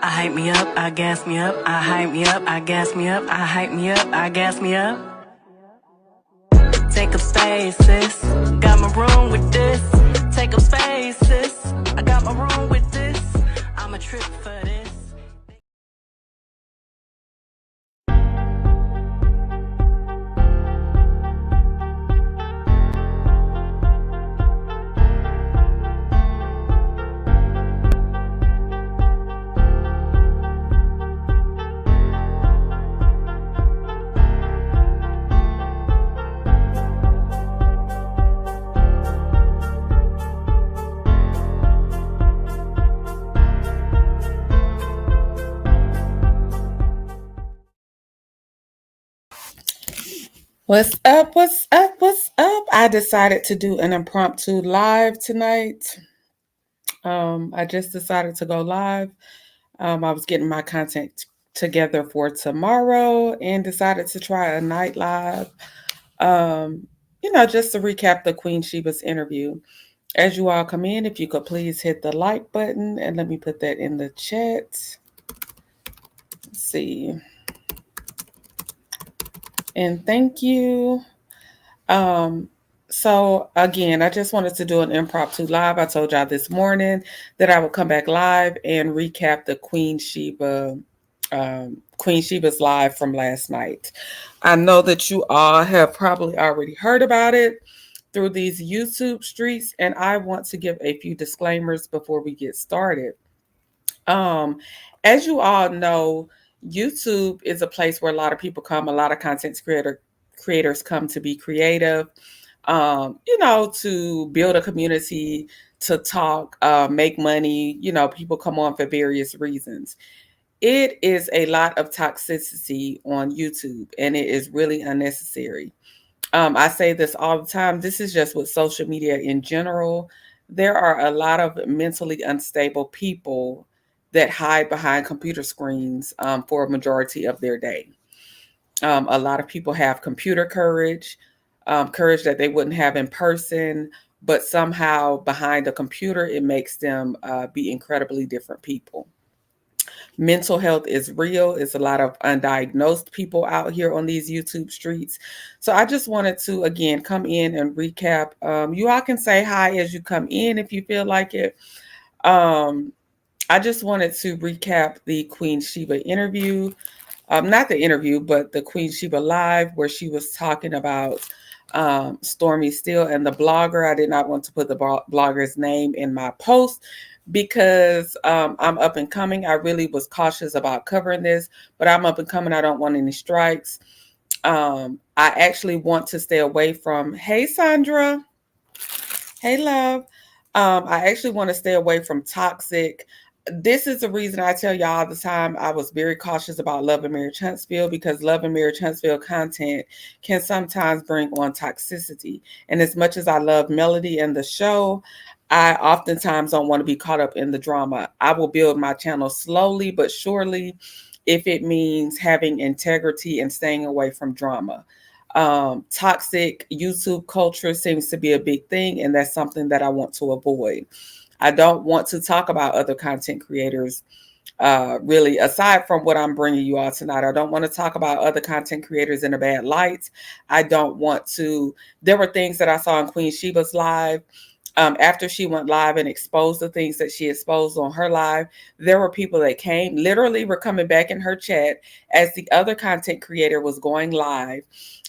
I hype me up, I gas me up, I hype me up, I gas me up, I hype me up, I gas me up. Take up space, sis. Got my room with this. Take up space, sis. I got my room with this. I'm a trip for this. What's up? What's up? What's up? I decided to do an impromptu live tonight. I just decided to go live. I was getting my content together for tomorrow and decided to try a night live. Just to recap the Queen Sheba's interview. As you all come in, if you could please hit the like button and let me put that in the chat. Let's see. And thank you. So again, I just wanted to do an impromptu live. I told y'all this morning that I would come back live and recap the Queen Sheba's live from last night. I know that you all have probably already heard about it through these YouTube streets, and I want to give a few disclaimers before we get started. Um, as you all know, YouTube is a place where a lot of people come, a lot of creators come to be creative, to build a community, to talk, make money. People come on for various reasons. It is a lot of toxicity on YouTube, and it is really unnecessary. I say this all the time. This is just with social media in general. There are a lot of mentally unstable people that hide behind computer screens for a majority of their day. A lot of people have computer courage, courage that they wouldn't have in person, but somehow behind a computer, it makes them be incredibly different people. Mental health is real. It's a lot of undiagnosed people out here on these YouTube streets. So I just wanted to, again, come in and recap. You all can say hi as you come in if you feel like it. I just wanted to recap the Queen Sheba interview. Not the interview, but the Queen Sheba live where she was talking about Stormy Steele and the blogger. I did not want to put the blogger's name in my post because I'm up and coming. I really was cautious about covering this, but I'm up and coming. I don't want any strikes. I actually want to stay away from, hey, Sandra. Hey, love. I actually want to stay away from toxic. This is the reason I tell y'all all the time I was very cautious about Love and Marriage Huntsville, because Love and Marriage Huntsville content can sometimes bring on toxicity. And as much as I love Melody and the show, I oftentimes don't want to be caught up in the drama. I will build my channel slowly but surely if it means having integrity and staying away from drama. Toxic YouTube culture seems to be a big thing, and that's something that I want to avoid. I don't want to talk about other content creators, really, aside from what I'm bringing you all tonight. I don't want to talk about other content creators in a bad light. I don't want to. There were things that I saw in Queen Sheba's live. After she went live and exposed the things that she exposed on her live, there were people that came, literally were coming back in her chat as the other content creator was going live,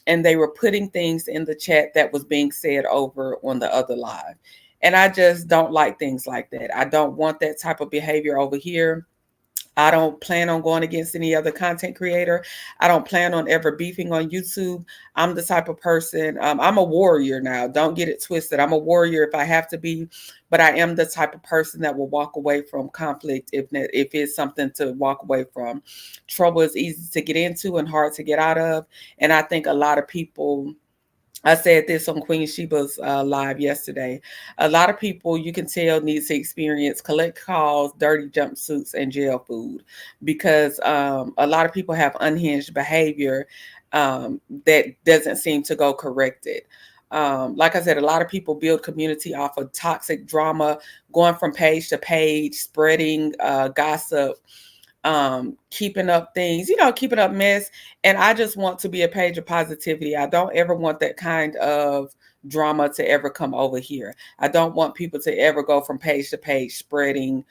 and they were putting things in the chat that was being said over on the other live. And I just don't like things like that. I don't want that type of behavior over here. I don't plan on going against any other content creator. I don't plan on ever beefing on YouTube. I'm the type of person, I'm a warrior now. Don't get it twisted. I'm a warrior if I have to be, but I am the type of person that will walk away from conflict if it's something to walk away from. Trouble is easy to get into and hard to get out of. And I think a lot of people, I said this on Queen Sheba's live yesterday. A lot of people, you can tell, need to experience collect calls, dirty jumpsuits, and jail food, because a lot of people have unhinged behavior that doesn't seem to go corrected. Like I said, a lot of people build community off of toxic drama, going from page to page, spreading gossip, keeping up things, keeping up mess. And I just want to be a page of positivity. I don't ever want that kind of drama to ever come over here. I don't want people to ever go from page to page spreading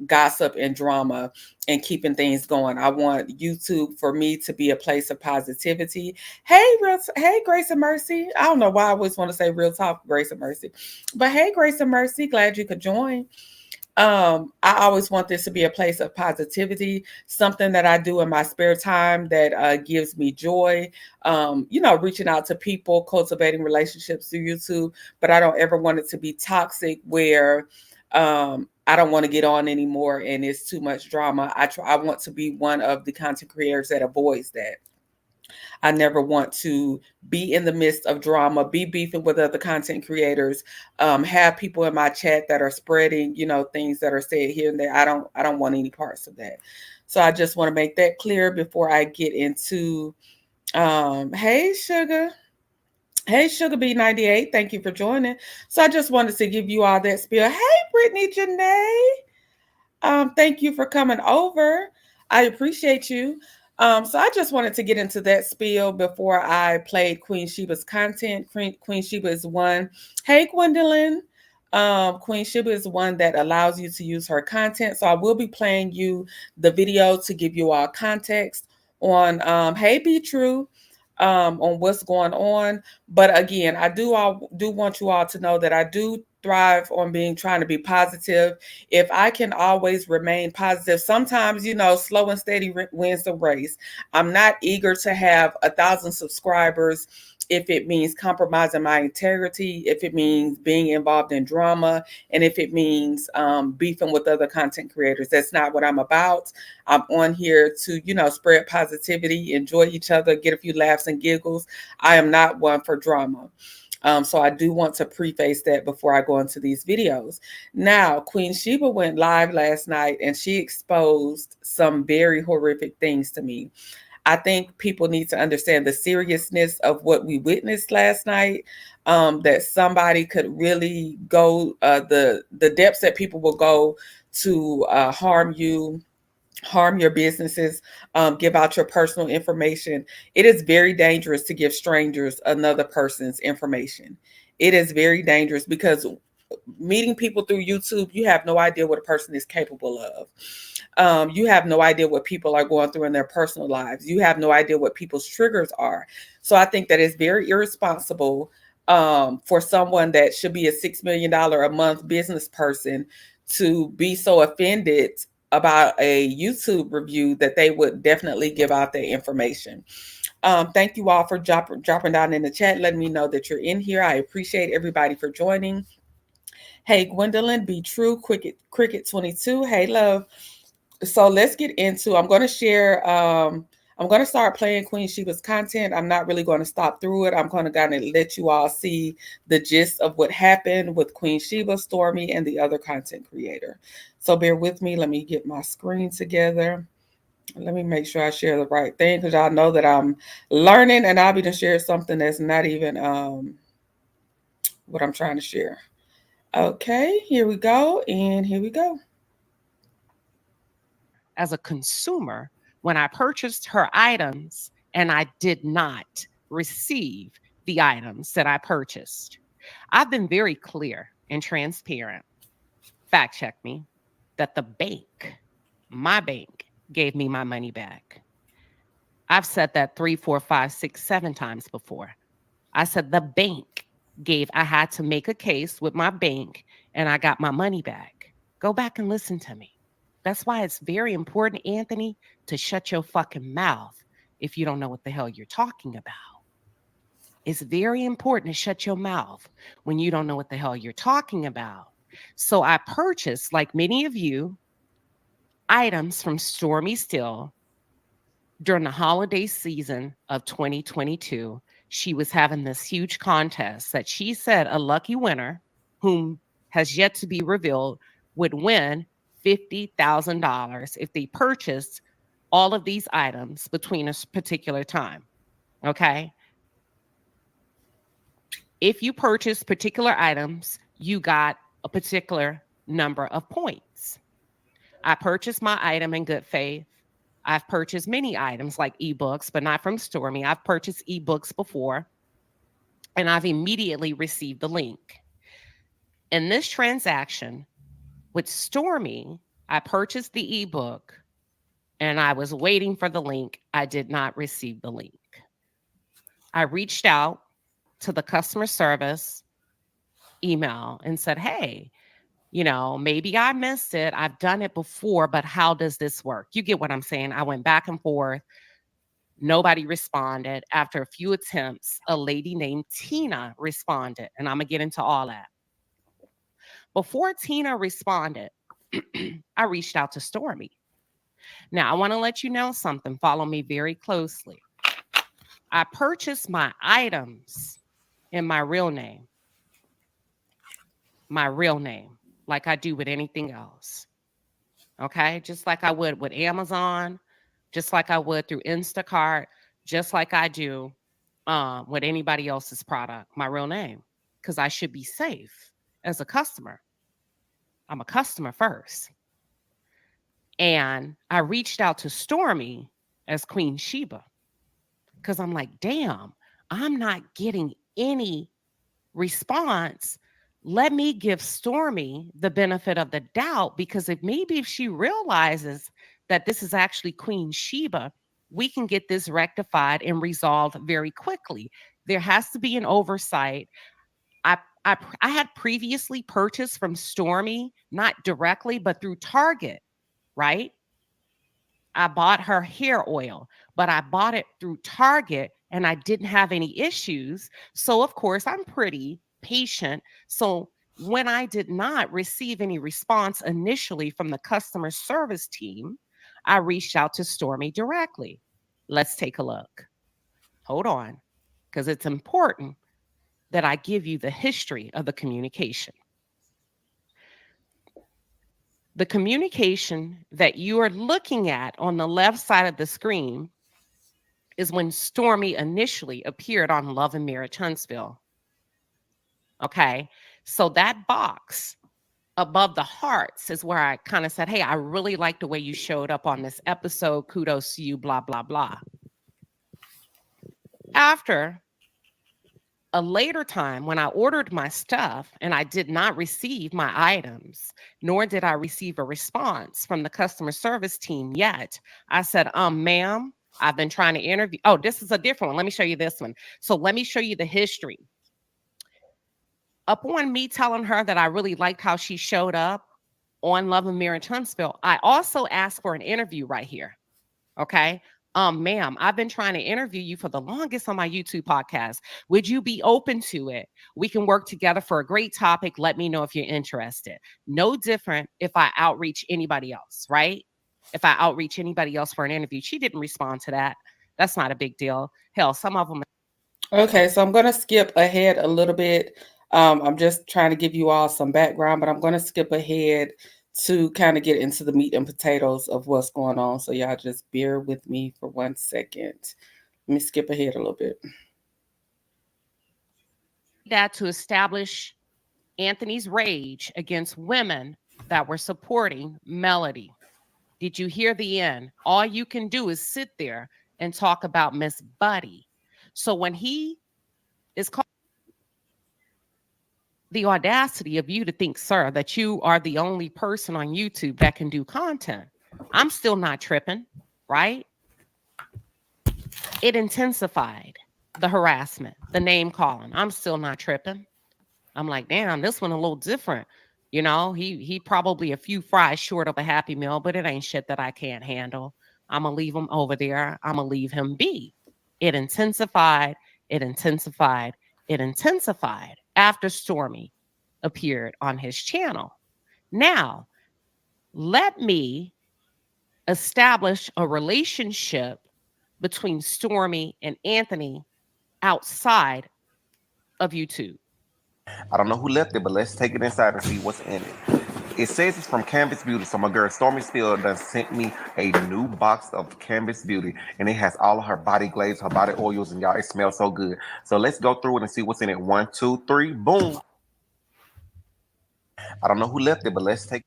gossip and drama and keeping things going. I want YouTube for me to be a place of positivity. Hey, Grace and Mercy. I don't know why I always want to say real talk, Grace and Mercy, but hey, Grace and Mercy, glad you could join. I always want this to be a place of positivity, something that I do in my spare time that gives me joy. Reaching out to people, cultivating relationships through YouTube, but I don't ever want it to be toxic where I don't want to get on anymore and it's too much drama. I want to be one of the content creators that avoids that. I never want to be in the midst of drama, be beefing with other content creators, have people in my chat that are spreading, things that are said here and there. I don't want any parts of that. So I just want to make that clear before I get into hey Sugar. Hey Sugar B98, thank you for joining. So I just wanted to give you all that spiel. Hey Brittany Janae. Thank you for coming over. I appreciate you. So I just wanted to get into that spiel before I played Queen Sheba's content. Queen Sheba is one. Hey, Gwendolyn. Queen Sheba is one that allows you to use her content. So I will be playing you the video to give you all context on, hey, Be True, on what's going on. But again, I do want you all to know that I do thrive on trying to be positive. If I can always remain positive, sometimes, slow and steady wins the race. I'm not eager to have 1,000 subscribers if it means compromising my integrity, if it means being involved in drama, and if it means beefing with other content creators. That's not what I'm about. I'm on here to, spread positivity, enjoy each other, get a few laughs and giggles. I am not one for drama. So I do want to preface that before I go into these videos. Now, Queen Sheba went live last night and she exposed some very horrific things to me. I think people need to understand the seriousness of what we witnessed last night. That somebody could really go the depths that people will go to harm you, harm your businesses, give out your personal information. It is very dangerous to give strangers another person's information. It is very dangerous because meeting people through YouTube, you have no idea what a person is capable of. You have no idea what people are going through in their personal lives. You have no idea what people's triggers are. So I think that it's very irresponsible for someone that should be a $6 million a month business person to be so offended about a YouTube review that they would definitely give out their information. Thank you all for dropping down in the chat, letting me know that you're in here. I appreciate everybody for joining. Hey, Gwendolyn, Be True, Cricket 22. Hey, love. So let's get into, I'm going to share, I'm going to start playing Queen Sheba's content. I'm not really going to stop through it. I'm going to kind of let you all see the gist of what happened with Queen Sheba, Stormy, and the other content creator. So bear with me. Let me get my screen together. Let me make sure I share the right thing because y'all know that I'm learning and I'll be to share something that's not even what I'm trying to share. Okay, here we go. And here we go. As a consumer, when I purchased her items and I did not receive the items that I purchased. I've been very clear and transparent, fact check me, that the bank, my bank, gave me my money back. I've said that 3, 4, 5, 6, 7 times before. I said the bank I had to make a case with my bank and I got my money back. Go back and listen to me. That's why it's very important, Anthony, to shut your fucking mouth if you don't know what the hell you're talking about. It's very important to shut your mouth when you don't know what the hell you're talking about. So I purchased, like many of you, items from Stormy Still during the holiday season of 2022. She was having this huge contest that she said a lucky winner, whom has yet to be revealed, would win $50,000 if they purchased all of these items between a particular time. Okay. If you purchase particular items, you got a particular number of points. I purchased my item in good faith. I've purchased many items like ebooks, but not from Stormy. I've purchased ebooks before and I've immediately received the link. In this transaction with Stormy, I purchased the ebook and I was waiting for the link. I did not receive the link. I reached out to the customer service email and said, hey, maybe I missed it. I've done it before, but how does this work? You get what I'm saying? I went back and forth. Nobody responded. After a few attempts, a lady named Tina responded, and I'm going to get into all that. Before Tina responded, I reached out to Stormy. Now, I want to let you know something. Follow me very closely. I purchased my items in my real name, like I do with anything else. Okay? Just like I would with Amazon, just like I would through Instacart, just like I do with anybody else's product, my real name, because I should be safe as a customer. I'm a customer first. And I reached out to Stormy as Queen Sheba because I'm like, damn, I'm not getting any response. Let me give Stormy the benefit of the doubt, because if she realizes that this is actually Queen Sheba, we can get this rectified and resolved very quickly. There has to be an oversight. I had previously purchased from Stormy, not directly, but through Target, right? I bought her hair oil, but I bought it through Target and I didn't have any issues. So, of course, I'm pretty patient. So, when I did not receive any response initially from the customer service team, I reached out to Stormy directly. Let's take a look. Hold on, because it's important that I give you the history of the communication. The communication that you are looking at on the left side of the screen is when Stormy initially appeared on Love and Marriage Huntsville. Okay, so that box above the hearts is where I kind of said, hey, I really like the way you showed up on this episode. Kudos to you, blah, blah, blah. After a later time, when I ordered my stuff and I did not receive my items, nor did I receive a response from the customer service team yet, I said, ma'am, I've been trying to interview. Oh, this is a different one. Let me show you this one. So let me show you the history. Upon me telling her that I really liked how she showed up on Love and Marriage Huntsville, I also asked for an interview right here. Okay. Ma'am, I've been trying to interview you for the longest on my YouTube podcast. Would you be open to it? We can work together for a great topic. Let me know if you're interested. No different if I outreach anybody else, right? If I outreach anybody else for an interview. She didn't respond to that. That's not a big deal. Hell, some of them. Okay, so I'm going to skip ahead a little bit. I'm just trying to give you all some background, but I'm going to skip ahead to kind of get into the meat and potatoes of what's going on. So y'all just bear with me for 1 second. Let me skip ahead a little bit. That to establish Anthony's rage against women that were supporting Melody. Did you hear the end? All you can do is sit there and talk about Miss Buddy. So when he is called, the audacity of you to think, sir, that you are the only person on YouTube that can do content. I'm still not tripping, right? It intensified the harassment, the name calling. I'm still not tripping. I'm like, damn, this one a little different. He probably a few fries short of a Happy Meal, but it ain't shit that I can't handle. I'm going to leave him over there. I'm going to leave him be. It intensified. It intensified. It intensified after Stormy appeared on his channel. Now, let me establish a relationship between Stormy and Anthony outside of YouTube. I don't know who left it, but let's take it inside and see what's in it. It says it's from Canvas Beauty. So my girl Stormy Spill done sent me a new box of Canvas Beauty, and it has all of her body glaze, her body oils, and y'all, it smells so good. So let's go through it and see what's in it. One, two, three, boom. I don't know who left it, but let's take.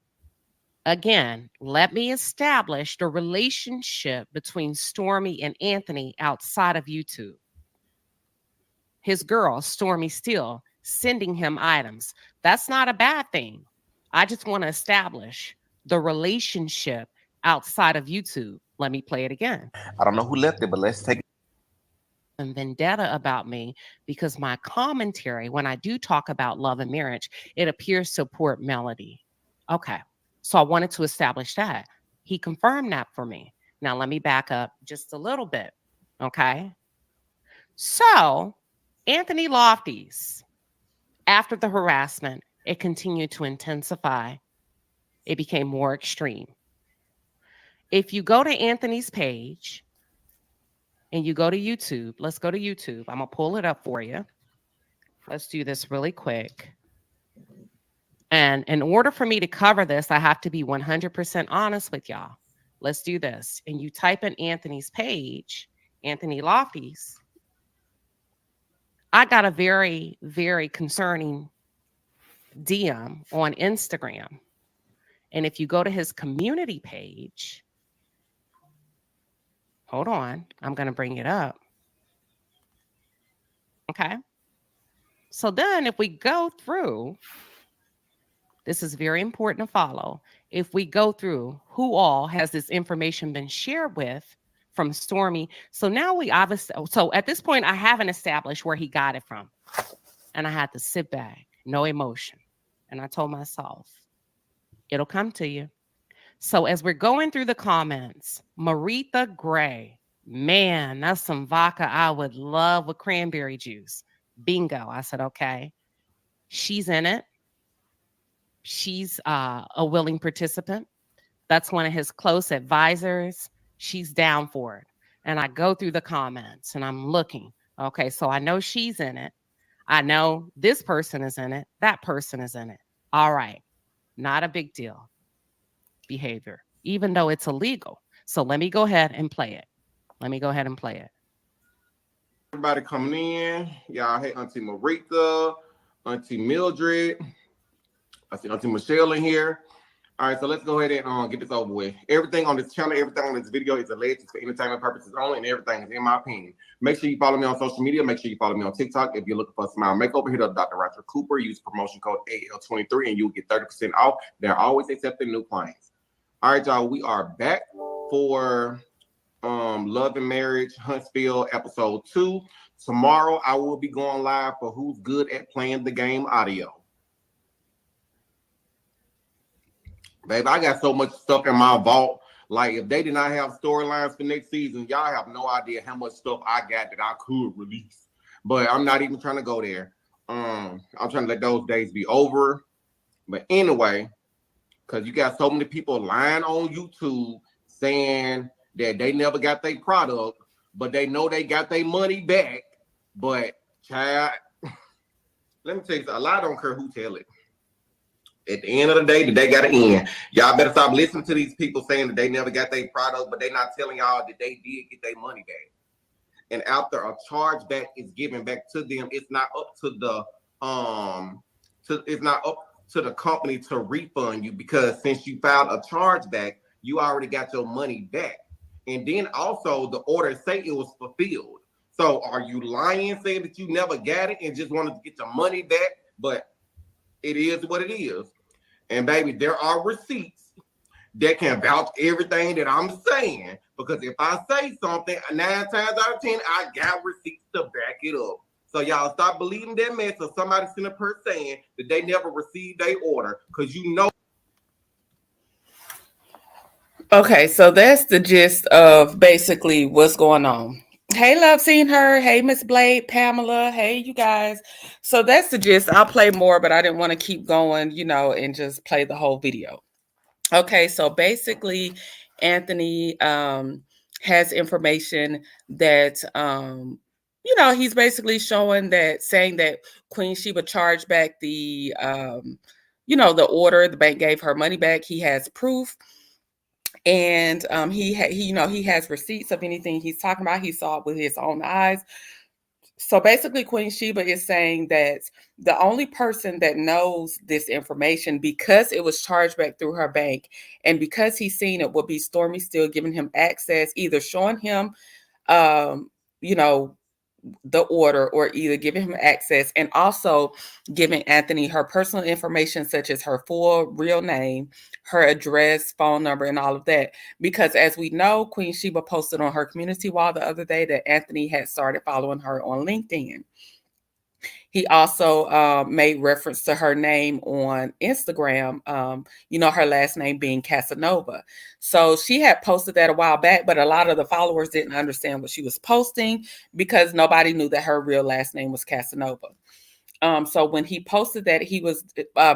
Again, let me establish the relationship between Stormy and Anthony outside of YouTube. His girl, Stormy Steele, sending him items. That's not a bad thing. I just want to establish the relationship outside of YouTube. Let me play it again. I don't know who left it, but let's take. And vendetta about me because my commentary, when I do talk about love and marriage, it appears to support Melody. Okay. So I wanted to establish that. He confirmed that for me. Now let me back up just a little bit. Okay. So Anthony Lofty's, after the harassment, it continued to intensify. It became more extreme. If you go to Anthony's page and you go to YouTube, let's go to YouTube. I'm going to pull it up for you. Let's do this really quick. And in order for me to cover this, I have to be 100% honest with y'all. Let's do this. And you type in Anthony's page, Anthony Lofty's. I got a very, very concerning DM on Instagram. And if you go to his community page, hold on, I'm going to bring it up. Okay. So then if we go through, this is very important to follow. If we go through who all has this information been shared with from Stormy. So now we obviously, so at this point, I haven't established where he got it from. And I had to sit back, no emotion. And I told myself, it'll come to you. So as we're going through the comments, Maritha Gray, man, that's some vodka I would love with cranberry juice. Bingo. I said, okay. She's in it. She's a willing participant. That's one of his close advisors. She's down for it. And I go through the comments and I'm looking. Okay, so I know she's in it. I know this person is in it. That person is in it. All right. Not a big deal. Behavior, even though it's illegal. So let me go ahead and play it. Everybody coming in. Y'all, hey, Auntie Maritha, Auntie Mildred. I see Auntie Michelle in here. All right, so let's go ahead and get this over with. Everything on this channel, everything on this video is alleged for entertainment purposes only, and everything is in my opinion. Make sure you follow me on social media. Make sure you follow me on TikTok. If you're looking for a smile makeover, hit up Dr. Roger Cooper. Use promotion code AL23 and you'll get 30% off. They're always accepting new clients. All right, y'all, we are back for Love and Marriage Huntsville episode 2. Tomorrow, I will be going live for Who's Good at Playing the Game audio. Baby, I got so much stuff in my vault. Like, if they did not have storylines for next season, y'all have no idea how much stuff I got that I could release. But I'm not even trying to go there. I'm trying to let those days be over. But anyway, because you got so many people lying on YouTube saying that they never got their product, but they know they got their money back. But, child, let me tell you something. A lot don't care who tell it. At the end of the day, the day got to end. Y'all better stop listening to these people saying that they never got their product, but they not telling y'all that they did get their money back. And after a chargeback is given back to them, it's not up to the company to refund you, because since you filed a chargeback, you already got your money back. And then also the order say it was fulfilled. So are you lying, saying that you never got it and just wanted to get your money back? But it is what it is. And baby, there are receipts that can vouch everything that I'm saying. Because if I say something, 9 times out of 10, I got receipts to back it up. So y'all stop believing that mess of somebody sitting up here saying that they never received their order. Because you know. Okay, so that's the gist of basically what's going on. Hey, love, seen her. Hey, Miss Blade, Pamela. Hey, you guys. So that's the gist. I'll play more, but I didn't want to keep going, and just play the whole video. Okay, so basically, Anthony has information that, he's basically saying that Queen Sheba charged back the the order. The bank gave her money back. He has proof. And he has receipts of anything he's talking about. He saw it with his own eyes. So basically, Queen Sheba is saying that the only person that knows this information, because it was charged back through her bank, and because he's seen it, will be Stormy still giving him access, either showing him, um, you know, the order, or either giving him access, and also giving Anthony her personal information, such as her full real name, her address, phone number, and all of that. Because as we know, Queen Sheba posted on her community wall the other day that Anthony had started following her on LinkedIn. He also made reference to her name on Instagram, her last name being Casanova. So she had posted that a while back, but a lot of the followers didn't understand what she was posting because nobody knew that her real last name was Casanova. So when he posted that, he was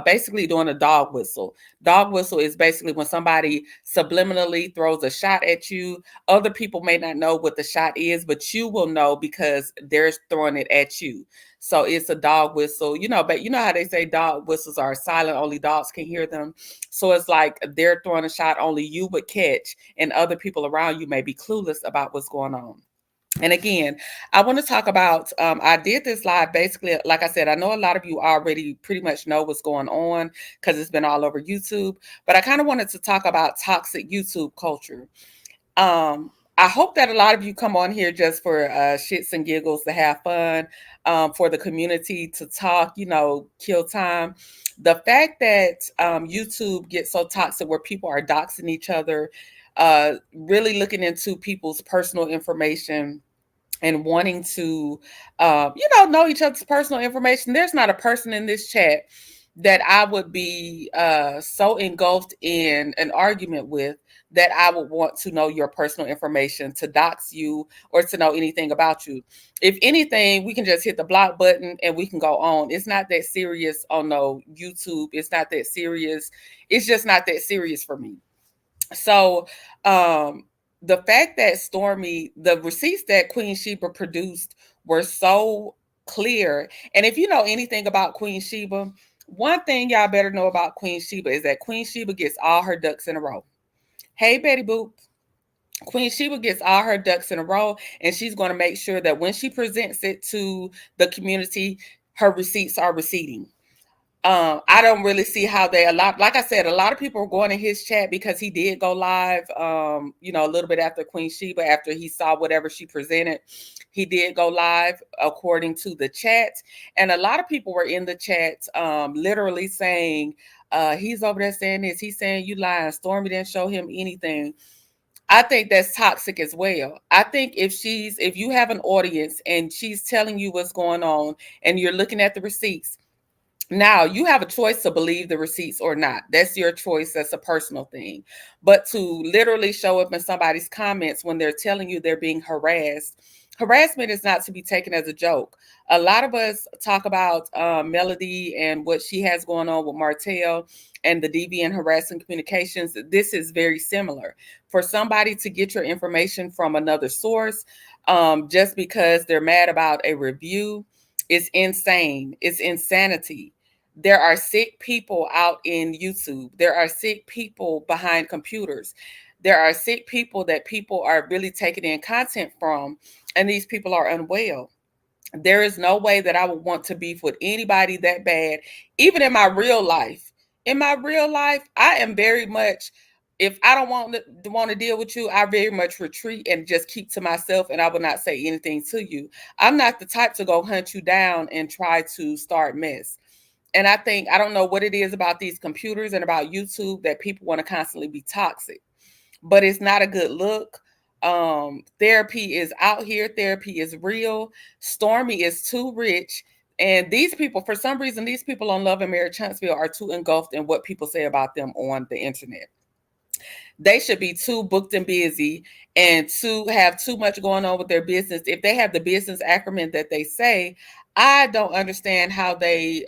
basically doing a dog whistle. Dog whistle is basically when somebody subliminally throws a shot at you. Other people may not know what the shot is, but you will know because they're throwing it at you. So it's a dog whistle, but you know how they say dog whistles are silent, only dogs can hear them. So it's like they're throwing a shot only you would catch, and other people around you may be clueless about what's going on. And again, I want to talk about, I did this live basically, like I said, I know a lot of you already pretty much know what's going on because it's been all over YouTube, but I kind of wanted to talk about toxic YouTube culture. I hope that a lot of you come on here just for shits and giggles, to have fun, for the community to talk, kill time. The fact that YouTube gets so toxic where people are doxing each other, really looking into people's personal information and wanting to, know each other's personal information. There's not a person in this chat that I would be so engulfed in an argument with that I would want to know your personal information, to dox you, or to know anything about you. If anything, we can just hit the block button and we can go on. It's not that serious on YouTube. It's not that serious. It's just not that serious for me. So the fact that the receipts that Queen Sheba produced were so clear. And if you know anything about Queen Sheba, one thing y'all better know about Queen Sheba is that Queen Sheba gets all her ducks in a row. Hey, Betty Boop. Queen Sheba gets all her ducks in a row, and she's going to make sure that when she presents it to the community, her receipts are receipting. I don't really see how like I said, a lot of people are going in his chat because he did go live, a little bit after Queen Sheba, after he saw whatever she presented. He did go live according to the chat. And a lot of people were in the chat, literally saying, he's over there saying this, he's saying you lying, Stormy didn't show him anything. I think that's toxic as well. I think if you have an audience and she's telling you what's going on and you're looking at the receipts, now you have a choice to believe the receipts or not. That's your choice. That's a personal thing. But to literally show up in somebody's comments when they're telling you they're being harassed, harassment is not to be taken as a joke. A lot of us talk about Melody and what she has going on with Martell and the deviant harassing communications. This is very similar. For somebody to get your information from another source, just because they're mad about a review, is insane. It's insanity. There are sick people out in YouTube. There are sick people behind computers. There are sick people that people are really taking in content from, and these people are unwell. There is no way that I would want to beef with anybody that bad, even in my real life. In my real life, I am very much, if I don't want to deal with you, I very much retreat and just keep to myself, and I will not say anything to you. I'm not the type to go hunt you down and try to start mess. And I don't know what it is about these computers and about YouTube that people want to constantly be toxic, but it's not a good look. Therapy is out here. Therapy is real. Stormy is too rich. And these people, for some reason, these people on Love and Marriage Huntsville are too engulfed in what people say about them on the internet. They should be too booked and busy and to have too much going on with their business. If they have the business acumen that they say, I don't understand how they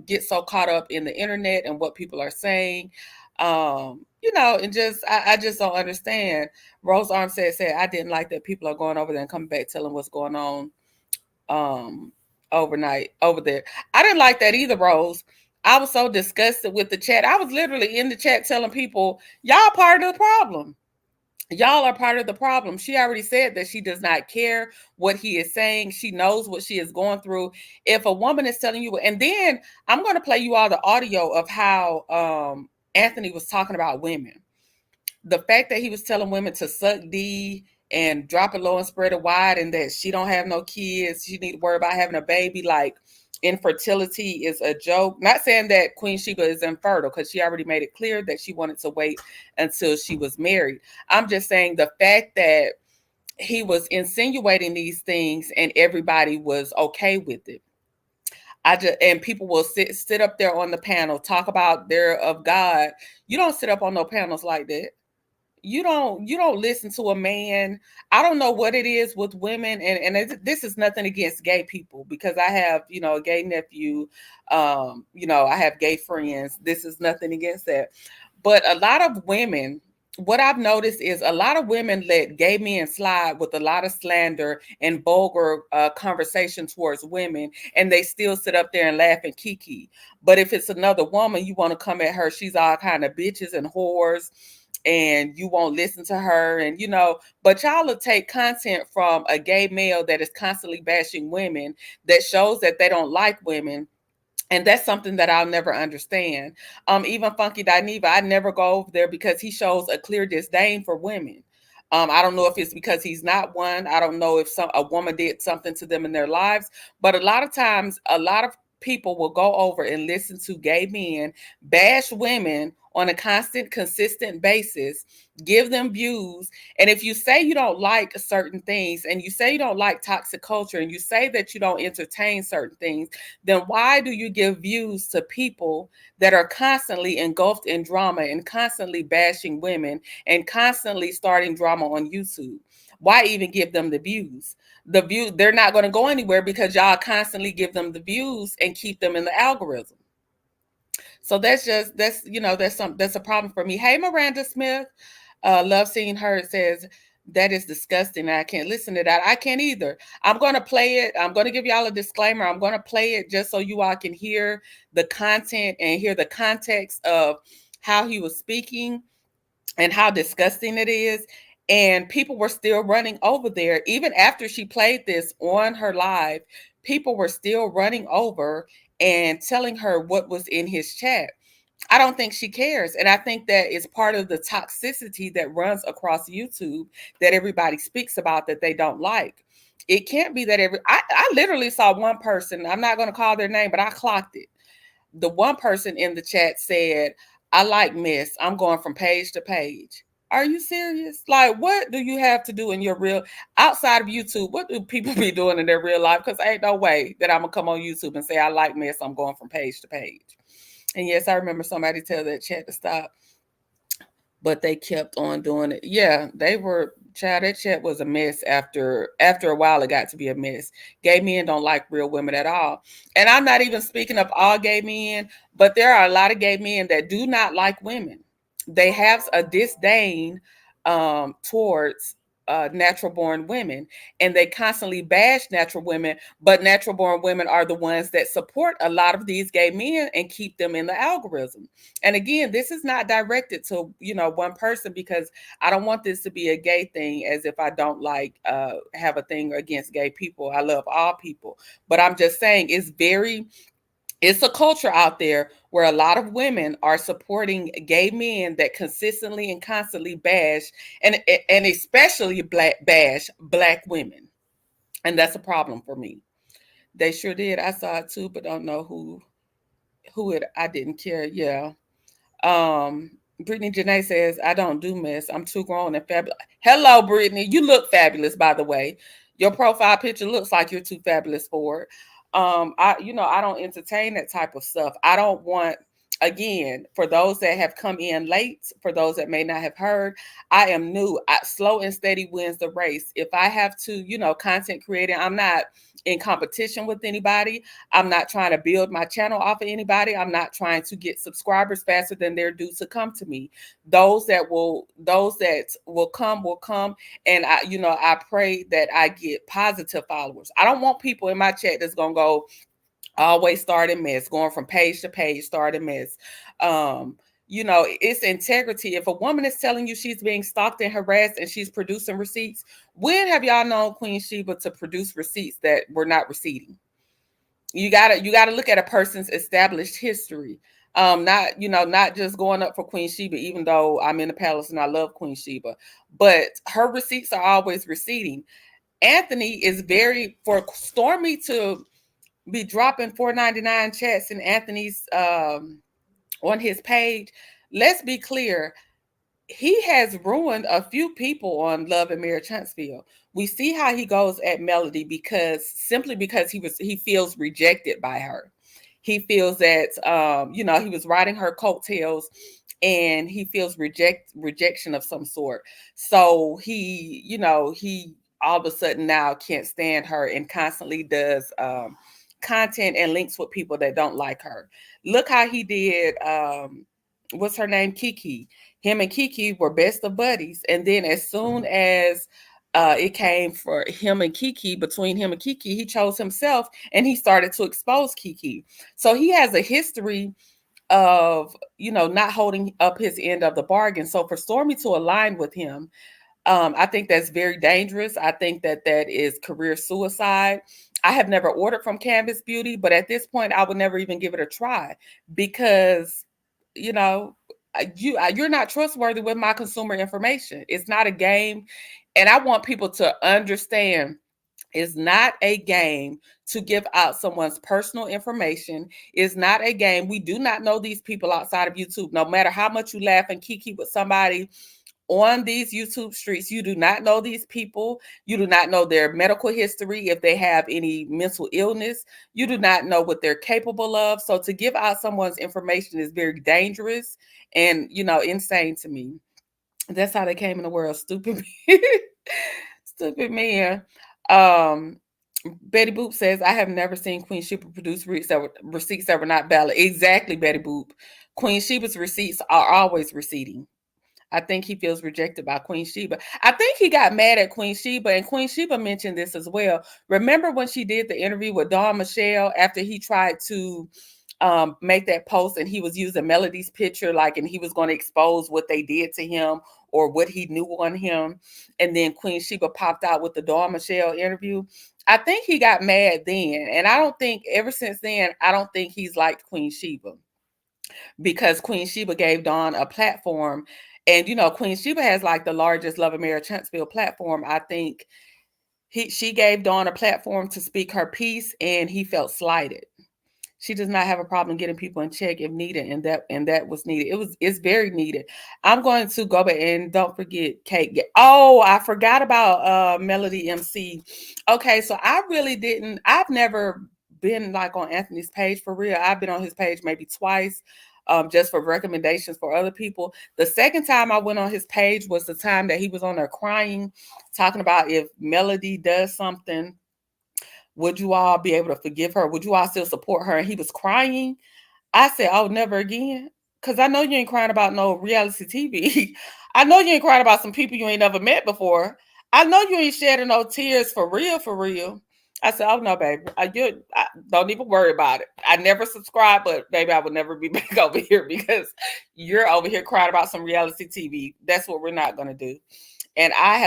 get so caught up in the internet and what people are saying. And I just don't understand. Rose Armstead said, I didn't like that people are going over there and coming back telling what's going on overnight over there. I didn't like that either, Rose. I was so disgusted with the chat. I was literally in the chat telling people, y'all part of the problem. Y'all are part of the problem. She already said that she does not care what he is saying. She knows what she is going through. If a woman is telling you, and then I'm going to play you all the audio of how Anthony was talking about women. The fact that he was telling women to suck D and drop it low and spread it wide, and that she don't have no kids, she need to worry about having a baby. Like, infertility is a joke. Not saying that Queen Sheba is infertile, because she already made it clear that she wanted to wait until she was married. I'm just saying the fact that he was insinuating these things and everybody was okay with it. And people will sit up there on the panel, talk about they're of God. You don't sit up on no panels like that. You don't listen to a man. I don't know what it is with women, and this is nothing against gay people, because I have, a gay nephew, I have gay friends. This is nothing against that. But a lot of women, what I've noticed is a lot of women let gay men slide with a lot of slander and vulgar conversation towards women, and they still sit up there and laugh and kiki. But if it's another woman, you want to come at her, she's all kind of bitches and whores, and you won't listen to her, and but y'all will take content from a gay male that is constantly bashing women, that shows that they don't like women. And that's something that I'll never understand. Even Funky Dineva, I never go over there, because he shows a clear disdain for women. I don't know if it's because he's not one. I don't know if a woman did something to them in their lives. But a lot of times, a lot of people will go over and listen to gay men bash women on a constant, consistent basis, give them views. And if you say you don't like certain things, and you say you don't like toxic culture, and you say that you don't entertain certain things, then why do you give views to people that are constantly engulfed in drama and constantly bashing women and constantly starting drama on YouTube? Why even give them the views? They're not going to go anywhere, because y'all constantly give them the views and keep them in the algorithm. So that's a problem for me. Hey, Miranda Smith, love seeing her. It says that is disgusting. I can't listen to that. I can't either. I'm going to play it. I'm going to give y'all a disclaimer. I'm going to play it just so you all can hear the content and hear the context of how he was speaking and how disgusting it is. And people were still running over there. Even after she played this on her live, people were still running over and telling her what was in his chat. I don't think she cares. And I think that is part of the toxicity that runs across YouTube that everybody speaks about, that they don't like. It can't be that I literally saw one person, I'm not going to call their name, but I clocked it. The one person in the chat said, I like mess. I'm going from page to page. Are you serious? Like, what do you have to do in your real, outside of YouTube? What do people be doing in their real life? Because ain't no way that I'm going to come on YouTube and say, I like mess. I'm going from page to page. And yes, I remember somebody tell that chat to stop, but they kept on doing it. Yeah, they were, child, that chat was a mess. After a while, it got to be a mess. Gay men don't like real women at all. And I'm not even speaking of all gay men, but there are a lot of gay men that do not like women. They have a disdain towards natural born women, and they constantly bash natural women, but natural born women are the ones that support a lot of these gay men and keep them in the algorithm. And again, this is not directed to one person, because I don't want this to be a gay thing, as if I don't like have a thing against gay people. I love all people, but I'm just saying it's a culture out there where a lot of women are supporting gay men that consistently and constantly bash and especially bash black women. And that's a problem for me. They sure did. I saw it too, but don't know who it, I didn't care. Yeah. Brittany Janae says, I don't do mess. I'm too grown and fabulous. Hello, Brittany. You look fabulous, by the way. Your profile picture looks like you're too fabulous for it. I don't entertain that type of stuff. I don't want, again, for those that have come in late, for those that may not have heard, I am new. Slow and steady wins the race. If I have to, content creating, I'm not in competition with anybody. I'm not trying to build my channel off of anybody. I'm not trying to get subscribers faster than they're due to come to me. Those that will come will come. And I pray that I get positive followers. I don't want people in my chat that's going to go, Always starting mess, going from page to page, starting mess. It's integrity. If a woman is telling you she's being stalked and harassed and she's producing receipts, when have y'all known Queen Sheba to produce receipts that were not receipting? You gotta look at a person's established history. Not just going up for Queen Sheba, even though I'm in the palace and I love Queen Sheba, but her receipts are always receipting. Anthony is very for Stormy to be dropping $4.99 chats in Anthony's on his page. Let's be clear, he has ruined a few people on Love and Marriage Huntsville. We see how he goes at Melody because he feels rejected by her. He feels that he was riding her coattails and he feels rejection of some sort. So he all of a sudden now can't stand her and constantly does content and links with people that don't like her. Look how he did what's her name? Kiki. Him and Kiki were best of buddies. And then as soon as it came for him and Kiki, between him and Kiki, he chose himself and he started to expose Kiki. So he has a history of, not holding up his end of the bargain. So for Stormy to align with him, I think that's very dangerous. I think that is career suicide. I have never ordered from Canvas Beauty, but at this point, I would never even give it a try because, you're not trustworthy with my consumer information. It's not a game. And I want people to understand it's not a game to give out someone's personal information. It's not a game. We do not know these people outside of YouTube. No matter how much you laugh and kiki with somebody on these YouTube streets, you do not know these people. You do not know their medical history, if they have any mental illness. You do not know what they're capable of. So to give out someone's information is very dangerous and, insane to me. That's how they came in the world. Stupid, stupid man. Betty Boop says, I have never seen Queen Sheba produce receipts that were not valid. Exactly, Betty Boop. Queen Sheba's receipts are always receipting. I think he feels rejected by Queen Sheba. I think he got mad at Queen Sheba, and Queen Sheba mentioned this as well. Remember when she did the interview with Dawn Michelle after he tried to make that post and he was using Melody's picture, and he was going to expose what they did to him or what he knew on him. And then Queen Sheba popped out with the Dawn Michelle interview. I think he got mad then. And I don't think ever since then, I don't think he's liked Queen Sheba because Queen Sheba gave Dawn a platform. And, Queen Sheba has the largest Love and Marriage Huntsville platform. I think she gave Dawn a platform to speak her piece and he felt slighted. She does not have a problem getting people in check if needed, and that was needed. It's very needed. I'm going to go back and don't forget Kate. Oh, I forgot about Melody MC. Okay, so I've never been on Anthony's page for real. I've been on his page maybe twice. Just for recommendations for other people. The second time I went on his page was the time that he was on there crying, talking about if Melody does something, would you all be able to forgive her? Would you all still support her? And he was crying. I said, oh, never again. Because I know you ain't crying about no reality TV. I know you ain't crying about some people you ain't never met before. I know you ain't shedding no tears for real, for real. I said, oh, no, baby. Don't even worry about it. I never subscribed, but baby, I would never be back over here because you're over here crying about some reality TV. That's what we're not going to do. And I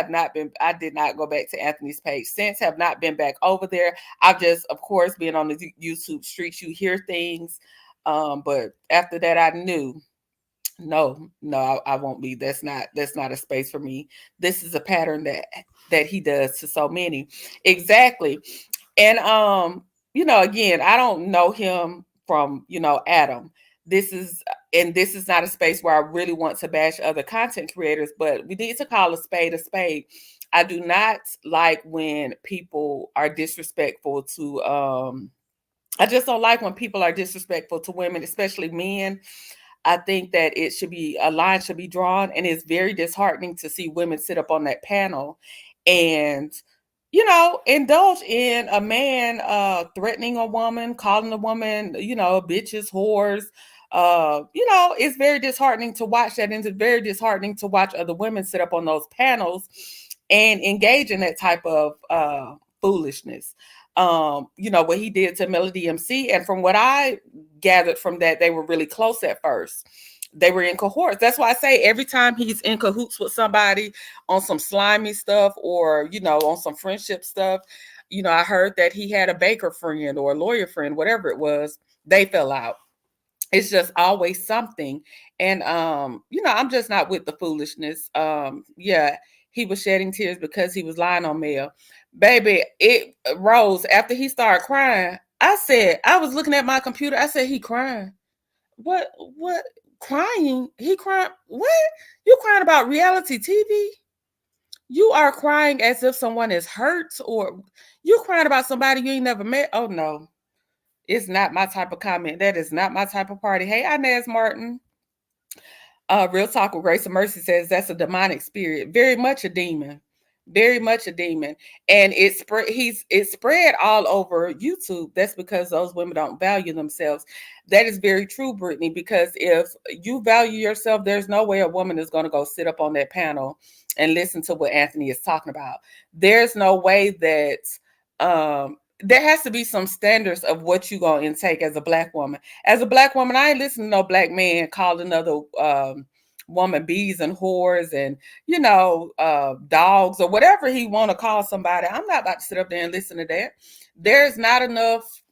did not go back to Anthony's page since, have not been back over there. I've just, of course, been on the YouTube streets. You hear things. But after that, I knew, no, I won't be. That's not a space for me. This is a pattern that he does to so many. Exactly. And, again, I don't know him from, Adam. This is not a space where I really want to bash other content creators, but we need to call a spade a spade. I do not like when people are disrespectful to, I just don't like when people are disrespectful to women, especially men. I think that a line should be drawn, and it's very disheartening to see women sit up on that panel and, indulge in a man threatening a woman, calling a woman, bitches, whores. It's very disheartening to watch that, and it's very disheartening to watch other women sit up on those panels and engage in that type of foolishness. what he did to Melody MC. And from what I gathered from that, they were really close at first. They were in cohorts. That's why I say every time he's in cahoots with somebody on some slimy stuff or, on some friendship stuff, I heard that he had a baker friend or a lawyer friend, whatever it was, they fell out. It's just always something. And I'm just not with the foolishness. Yeah, he was shedding tears because he was lying on Mel. Baby, it rose after he started crying. I was looking at my computer. I said, he crying. What crying? He crying. What? You crying about reality TV? You are crying as if someone is hurt, or you crying about somebody you ain't never met. Oh no. It's not my type of comment. That is not my type of party. Hey, Inez Martin. Real Talk with Grace and Mercy says that's a demonic spirit. Very much a demon. Very much a demon. And it spread all over YouTube. That's because those women don't value themselves. That is very true, Brittany, because if you value yourself, there's no way a woman is going to go sit up on that panel and listen to what Anthony is talking about. There's no way that there has to be some standards of what you gonna intake as a black woman. As a black woman, I ain't listening to no black man call another woman bees and whores and dogs or whatever he want to call somebody. I'm not about to sit up there and listen to that. There's not enough,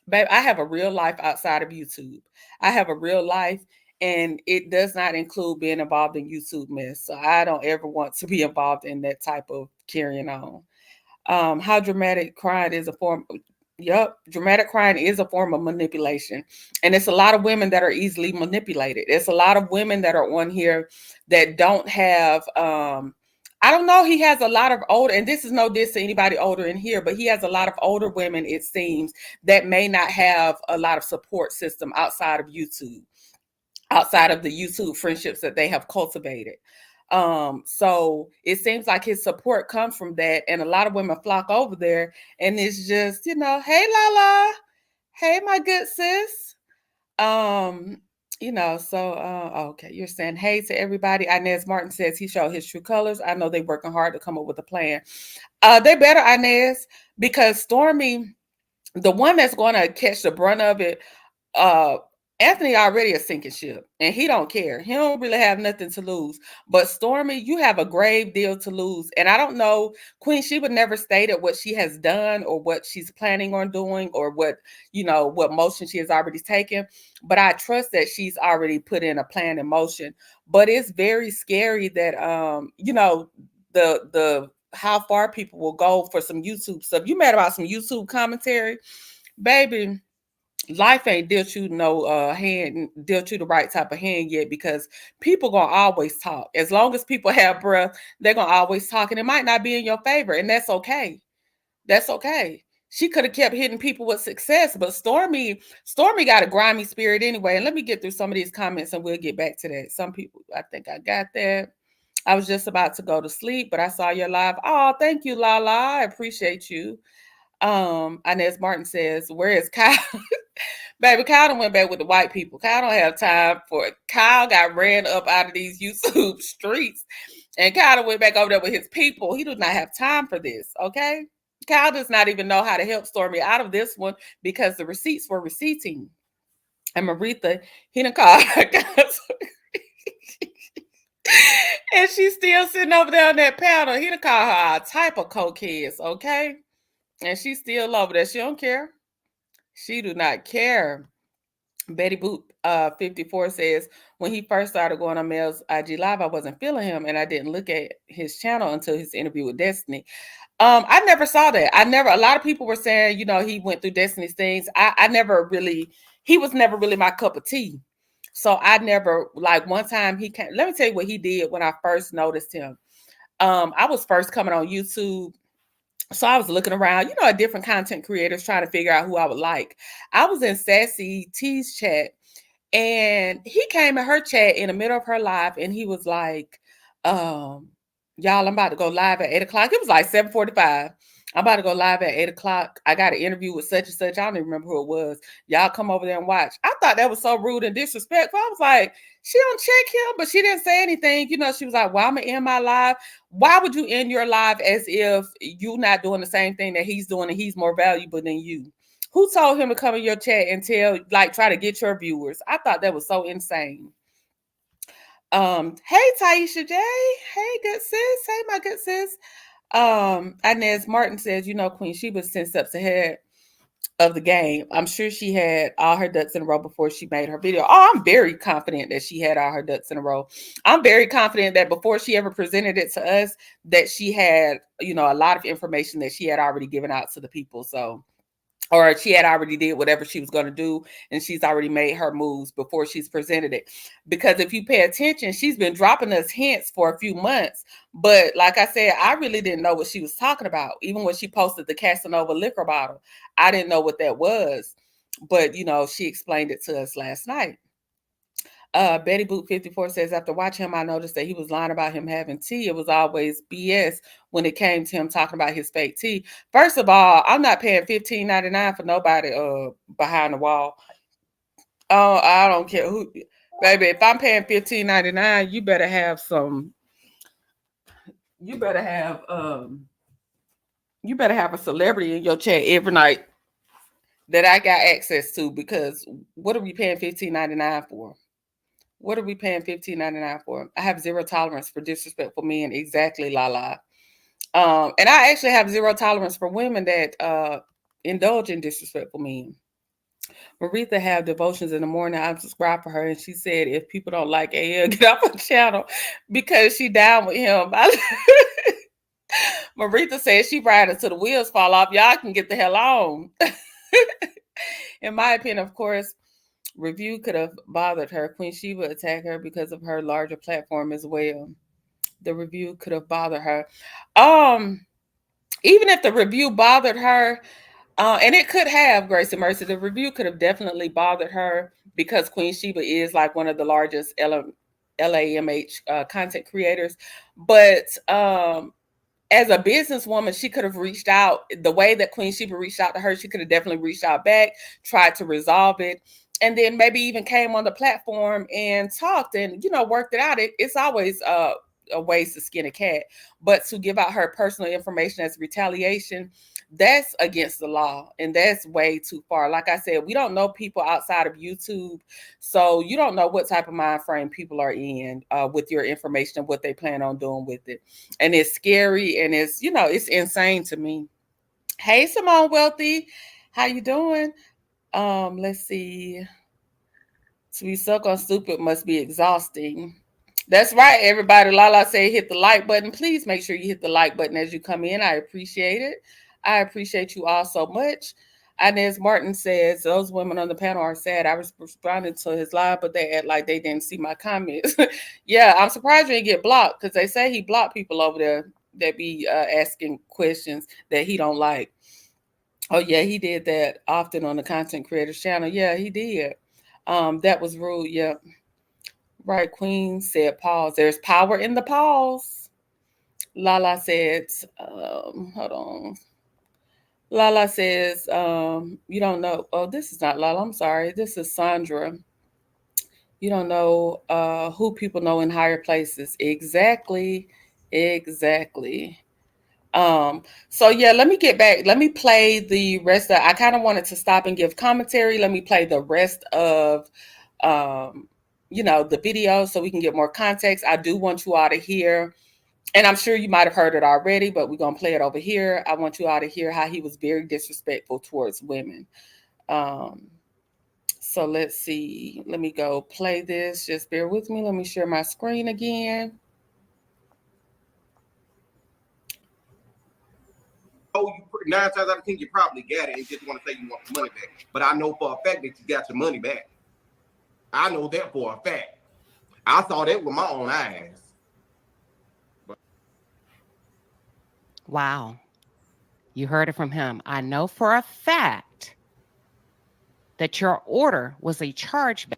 babe. I have a real life outside of YouTube. I have a real life, and it does not include being involved in YouTube mess. So I don't ever want to be involved in that type of carrying on. How dramatic crying is a form. Yep, dramatic crying is a form of manipulation. And it's a lot of women that are easily manipulated. It's a lot of women that are on here that don't have, I don't know, he has a lot of older, and this is no diss to anybody older in here, but he has a lot of older women, it seems, that may not have a lot of support system outside of YouTube, outside of the YouTube friendships that they have cultivated. So it seems like his support comes from that, and a lot of women flock over there, and it's just, hey Lala, hey my good sis. Okay, you're saying hey to everybody. Inez Martin says he showed his true colors. I know they're working hard to come up with a plan. They better, Inez, because Stormy, the one that's going to catch the brunt of it, Anthony already a sinking ship, and he don't care. He don't really have nothing to lose. But Stormy, you have a grave deal to lose. And I don't know, Queen Sheba never stated what she has done or what she's planning on doing or what motion she has already taken. But I trust that she's already put in a plan in motion. But it's very scary that the how far people will go for some YouTube stuff. You mad about some YouTube commentary, baby? Life ain't dealt you dealt you the right type of hand yet, because people gonna always talk. As long as people have breath, they're gonna always talk, and it might not be in your favor, and that's okay. That's okay. She could have kept hitting people with success, but Stormy got a grimy spirit anyway. And let me get through some of these comments and we'll get back to that. Some people, I think I got that. I was just about to go to sleep, but I saw your live. Oh, thank you, Lala. I appreciate you. Inez Martin says, where is Kyle? Baby, Kyle done went back with the white people. Kyle don't have time for it. Kyle got ran up out of these YouTube streets, and Kyle done went back over there with his people. He does not have time for this, okay? Kyle does not even know how to help Stormy out of this one because the receipts were receipting. And Maritha, he done called her. And she's still sitting over there on that panel. He done called her a type of cokeheads, okay? And she's still over there. She don't care. She do not care. Betty Boop 54 says, when he first started going on Mel's IG Live, I wasn't feeling him, and I didn't look at his channel until his interview with Destiny. I never saw that. A lot of people were saying, he went through Destiny's things. He was never really my cup of tea. So I never, one time he came, let me tell you what he did when I first noticed him. I was first coming on YouTube. So I was looking around, at different content creators trying to figure out who I would like. I was in Sassy T's chat, and he came in her chat in the middle of her live, and he was like, y'all, I'm about to go live at 8 o'clock. It was like 7:45. I'm about to go live at 8 o'clock. I got an interview with such and such. I don't even remember who it was. Y'all come over there and watch. I thought that was so rude and disrespectful. I was like, she don't check him, but she didn't say anything. You know, she was like, well, I'm going to end my live. Why would you end your live as if you're not doing the same thing that he's doing and he's more valuable than you? Who told him to come in your chat and try to get your viewers? I thought that was so insane. Hey, Taisha J. Hey, good sis. Hey, my good sis. Inez Martin says, Queen Sheba 10 steps ahead of the game. I'm sure she had all her ducks in a row before she made her video. Oh, I'm very confident that she had all her ducks in a row. I'm very confident that before she ever presented it to us, that she had, a lot of information that she had already given out to the people. So, or she had already did whatever she was going to do, and she's already made her moves before she's presented it. Because if you pay attention, she's been dropping us hints for a few months. But like I said, I really didn't know what she was talking about. Even when she posted the Casanova liquor bottle, I didn't know what that was. But, she explained it to us last night. Betty Boot 54 says, after watching him, I noticed that he was lying about him having tea. It was always BS when it came to him talking about his fake tea. First of all, I'm not paying $15.99 for nobody behind the wall. Oh, I don't care who, baby. If I'm paying $15.99, you better have some. You better have a celebrity in your chat every night that I got access to, because what are we paying $15.99 for? What are we paying $15.99 for? I have zero tolerance for disrespectful men. Exactly, Lala. And I actually have zero tolerance for women that indulge in disrespectful men. Maritha have devotions in the morning. I'm subscribed for her, and she said if people don't like AL, get off the channel because she down with him. Maritha says she riding till the wheels fall off. Y'all can get the hell on. In my opinion, of course, review could have bothered her. Queen Sheba attacked her because of her larger platform as well. The review could have bothered her. Even if the review bothered her, and it could have, Grace and Mercy, the review could have definitely bothered her because Queen Sheba is like one of the largest LAMH content creators. But as a businesswoman, she could have reached out the way that Queen Sheba reached out to her. She could have definitely reached out back, tried to resolve it, and then maybe even came on the platform and talked and, worked it out. It's always a ways to skin a cat, but to give out her personal information as retaliation, that's against the law, and that's way too far. Like I said, we don't know people outside of YouTube, so you don't know what type of mind frame people are in with your information and what they plan on doing with it. And it's scary, and it's it's insane to me. Hey, Simone Wealthy, how you doing? Let's see. To be stuck on stupid must be exhausting. That's right, everybody. Lala say hit the like button. Please make sure you hit the like button as you come in. I appreciate it. I appreciate you all so much. Inez Martin says, those women on the panel are sad. I was responding to his live, but they act like they didn't see my comments. Yeah, I'm surprised you didn't get blocked, because they say he blocked people over there that be asking questions that he don't like. Oh, yeah, he did that often on the content creators channel. Yeah, he did. That was rude. Yeah. Right, Queen said pause. There's power in the pause. Lala said, hold on. Lala says, you don't know. Oh, this is not Lala. I'm sorry. This is Sandra. You don't know who people know in higher places. Exactly. Exactly. So yeah, let me get back. Let me play the rest of, I kind of wanted to stop and give commentary. Let me play the rest of the video so we can get more context. I do want you all to hear, and I'm sure you might have heard it already, but we're gonna play it over here. I want you all to hear how he was very disrespectful towards women. So let's see. Let me go play this. Just bear with me. Let me share my screen again. Oh, 9 times out of 10, you probably got it and just want to say you want the money back. But I know for a fact that you got your money back. I know that for a fact. I saw that with my own eyes. Wow. You heard it from him. I know for a fact that your order was a chargeback.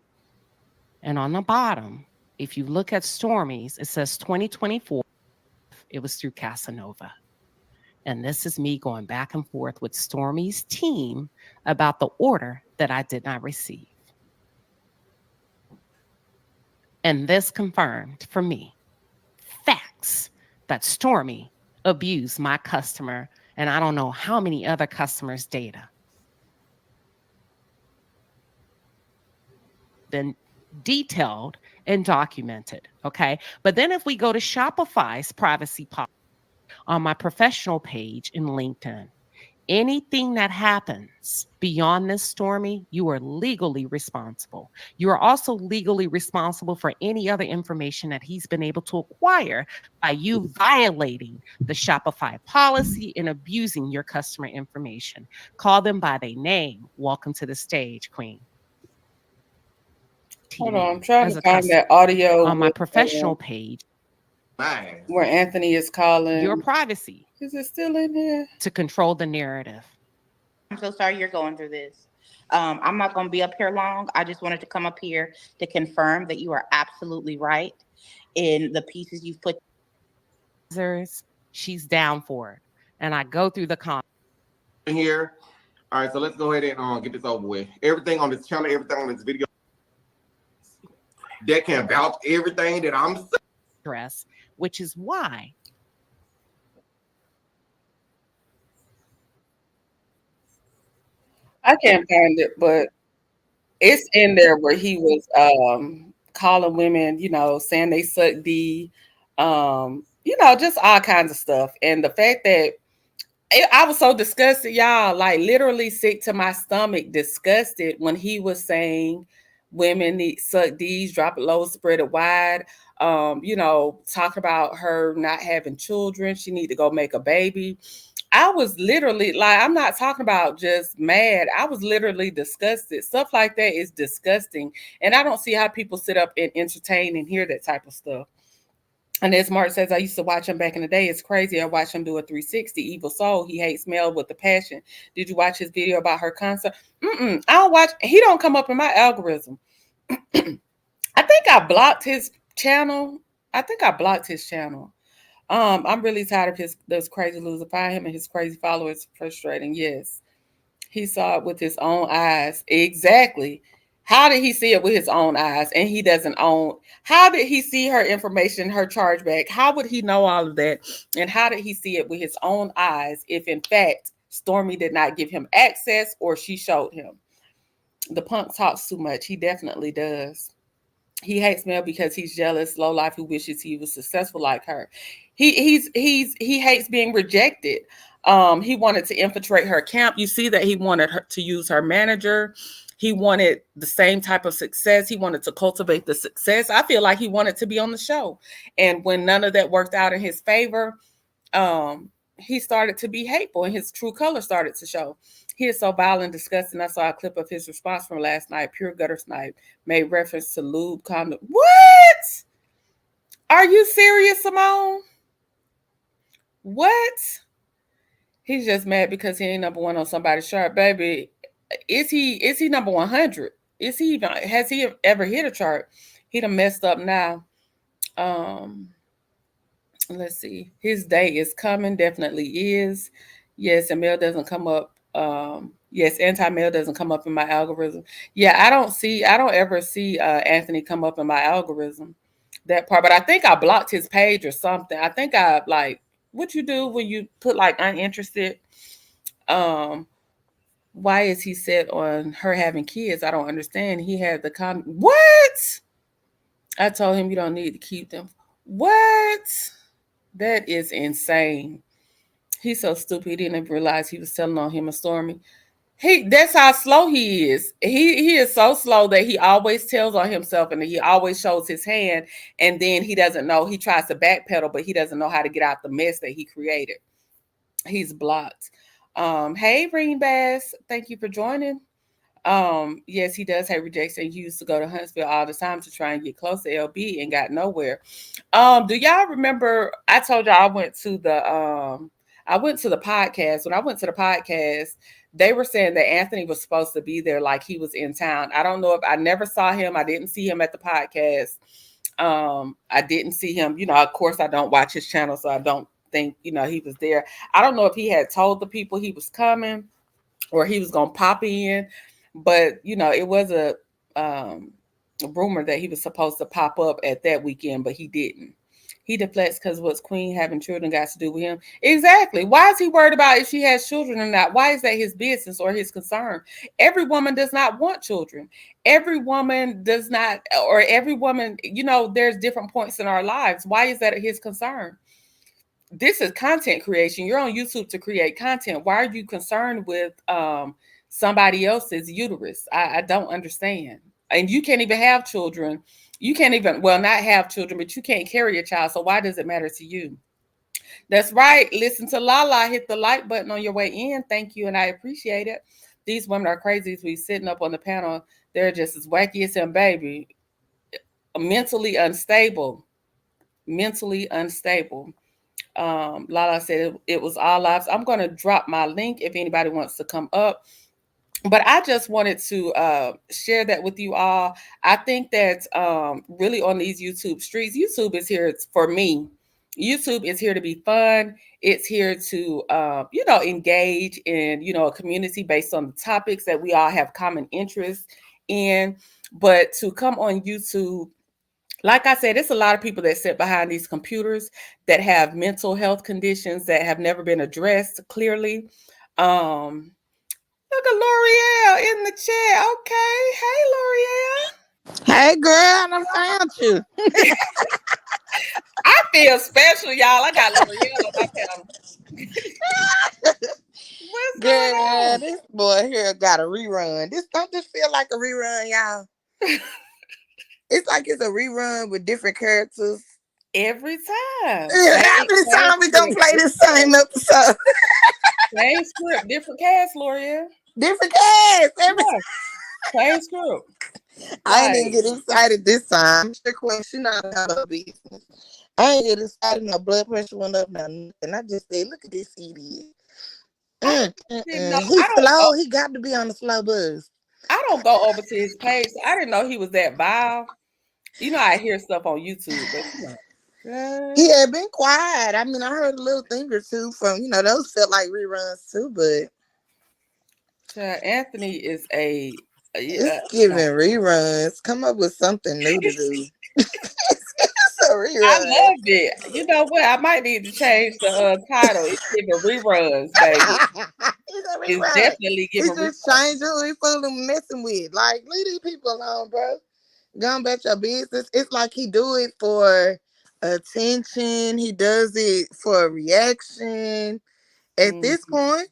And on the bottom, if you look at Stormy's, it says 2024. It was through Casanova. And this is me going back and forth with Stormy's team about the order that I did not receive. And this confirmed for me facts that Stormy abused my customer and I don't know how many other customers' data. Been detailed and documented. Okay. But then if we go to Shopify's privacy policy on my professional page in LinkedIn, anything that happens beyond this, Stormy, you are legally responsible. You are also legally responsible for any other information that he's been able to acquire by you violating the Shopify policy and abusing your customer information. Call them by their name. Welcome to the stage, Queen. Hold on, I'm trying to find that audio on my professional page. Where Anthony is calling your privacy. Is it still in here? To control the narrative. I'm so sorry you're going through this. I'm not going to be up here long. I just wanted to come up here to confirm that you are absolutely right in the pieces you've put. She's down for it. And I go through the comments. Here. All right, so let's go ahead and get this over with. Everything on this channel, everything on this video that can vouch everything that I'm saying. Which is why I can't find it, but it's in there where he was calling women, saying they suck D, just all kinds of stuff. And the fact that I was so disgusted, y'all, like literally sick to my stomach, disgusted when he was saying women need suck D's, drop it low, spread it wide. Talking about her not having children. She need to go make a baby. I was literally like, I'm not talking about just mad. I was literally disgusted. Stuff like that is disgusting. And I don't see how people sit up and entertain and hear that type of stuff. And as Mark says, I used to watch him back in the day. It's crazy. I watched him do a 360. Evil soul. He hates Mel with a passion. Did you watch his video about her concert? I don't watch. He don't come up in my algorithm. I think I blocked his channel. I'm really tired of those crazy loser. Find him and his crazy followers frustrating. Yes. He saw it with his own eyes. Exactly. How did he see it with his own eyes? And he doesn't own. How did he see her information, her chargeback? How would he know all of that? And how did he see it with his own eyes if, in fact, Stormy did not give him access or she showed him? The punk talks too much. He definitely does. He hates Mel because he's jealous, low life, who wishes he was successful like her. He hates being rejected. He wanted to infiltrate her camp. You see that he wanted her to use her manager. He wanted the same type of success. He wanted to cultivate the success. I feel like he wanted to be on the show. And when none of that worked out in his favor, he started to be hateful and his true color started to show. He is so vile and disgusting. I saw a clip of his response from last night. Pure gutter snipe made reference to lube condom. What? Are you serious, Simone? What? He's just mad because he ain't number one on somebody's chart, baby. Is he number 100? Has he ever hit a chart? He done messed up now. Let's see. His day is coming. Definitely is. Yes, and Mel doesn't come up. Yes, anti-male doesn't come up in my algorithm. Yeah, I don't ever see Anthony come up in my algorithm. That part, but I think I blocked his page or something. I think I like what you do when you put like uninterested. Why is he set on her having kids? I don't understand. He had the what? I told him you don't need to keep them. What? That is insane. He's so stupid. He didn't even realize he was telling on him and Stormy. That's how slow he is. He is so slow that he always tells on himself and he always shows his hand. And then he doesn't know. He tries to backpedal, but he doesn't know how to get out the mess that he created. He's blocked. Hey, Green Bass. Thank you for joining. Yes, he does hate rejection. He used to go to Huntsville all the time to try and get close to LB and got nowhere. Do y'all remember? I told y'all I went to the podcast. When I went to the podcast, they were saying that Anthony was supposed to be there, like he was in town. I don't know if I never saw him. I didn't see him at the podcast. I didn't see him. Of course, I don't watch his channel, so I don't think, he was there. I don't know if he had told the people he was coming or he was gonna pop in, but it was a rumor that he was supposed to pop up at that weekend, but he didn't. He deflects because what's Queen having children got to do with him? Exactly. Why is he worried about if she has children or not? Why is that his business or his concern? Every woman does not want children. Every woman does not, or every woman, there's different points in our lives. Why is that his concern? This is content creation. You're on YouTube to create content. Why are you concerned with somebody else's uterus? I don't understand. And you can't even have children. You can't even, well, not have children, but you can't carry a child. So why does it matter to you? That's right. Listen to Lala. Hit the like button on your way in. Thank you, and I appreciate it. These women are crazy. We sitting up on the panel. They're just as wacky as him, baby. Mentally unstable. Mentally unstable. Lala said it was all lives. I'm going to drop my link if anybody wants to come up. But I just wanted to share that with you all. I think that really on these YouTube streets, YouTube is here for me. YouTube is here to be fun. It's here to, engage in, a community based on the topics that we all have common interests in. But to come on YouTube, like I said, it's a lot of people that sit behind these computers that have mental health conditions that have never been addressed clearly. Look at L'Oreal in the chat. Okay. Hey, L'Oreal. Hey, girl, I found you. I feel special, y'all. I got L'Oreal on my panel. What's going Girl, on? this boy here got a rerun. This don't just feel like a rerun, y'all. It's like it's a rerun with different characters. Every time. How many times we gonna play the same episode? Same script, different cast, L'Oreal. Different cast. Same script. I ain't even get excited this time. Sure, Queen, she not out of business. I ain't get excited. My blood pressure went up. And I just said, look at this idiot. He's slow. He got to be on the slow bus. I don't go over to his page. So I didn't know he was that vile. I hear stuff on YouTube, but he had been quiet. I mean, I heard a little thing or two from, those felt like reruns too, but Anthony is it's giving reruns. Come up with something new to do. It's a rerun. I love it. You know what? I might need to change the title. It's giving reruns, baby. It's definitely giving reruns. It's just changing who he fooling messing with. Like, leave these people alone, bro. Going back to your business. It's like he do it for attention. He does it for a reaction. At this point,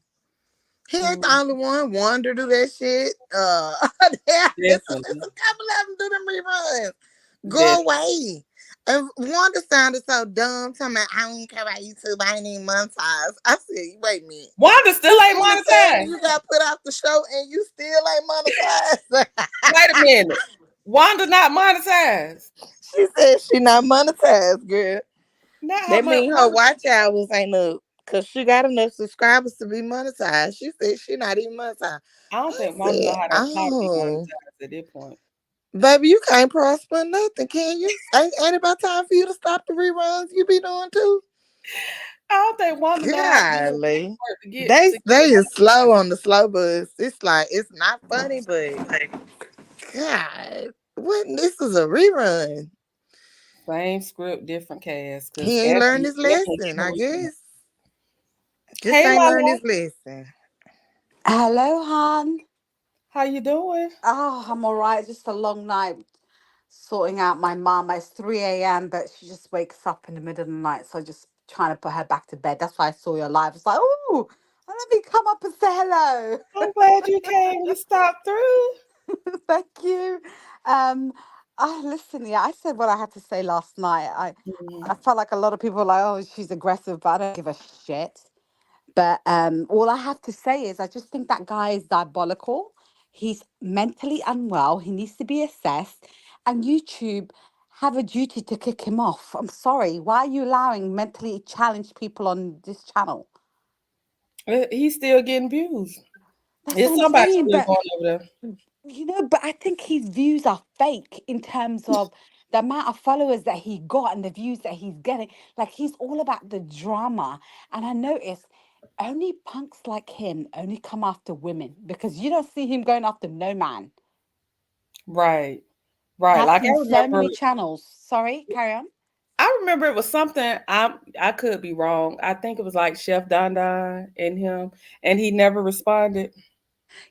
he ain't the only one. Wanda do that shit. There's a couple of them do them reruns. Go away. And Wanda sounded so dumb. Talking about, I don't care about YouTube. I ain't even monetized. I said, wait a minute. Wanda still ain't monetized. You got put out the show and you still ain't monetized. Wait a minute. Wanda not monetized. She said she not monetized, girl. That means her watch hours ain't up. Because she got enough subscribers to be monetized. She said she not even monetized. I don't think Wanda know how to talk monetized at this point. Baby, you can't prosper nothing, can you? Ain't about time for you to stop the reruns you be doing too? I don't think Wanda know how to They is slow on the slow bus. It's like, it's not funny, but God, what? This is a rerun. Same script, different cast. He ain't learned his lesson, I guess. Just ain't learned his lesson. Hello, hon. How you doing? Oh, I'm all right. Just a long night sorting out my mum. It's 3 a.m., but she just wakes up in the middle of the night. So just trying to put her back to bed. That's why I saw your live. It's like, oh, let me come up and say hello. I'm glad you came. You stopped through. Thank you. Listen, I said what I had to say last night. I felt like a lot of people were like, oh, she's aggressive, but I don't give a shit. But all I have to say is I just think that guy is diabolical. He's mentally unwell. He needs to be assessed. And YouTube have a duty to kick him off. I'm sorry. Why are you allowing mentally challenged people on this channel? He's still getting views. It's somebody still going over there. But I think his views are fake in terms of the amount of followers that he got and the views that he's getting. Like he's all about the drama. And I noticed only punks like him only come after women because you don't see him going after no man. Right. Right. I've Like seen so many channels. Sorry, carry on. I remember it was something I could be wrong. I think it was like Chef Don Don and him, and he never responded.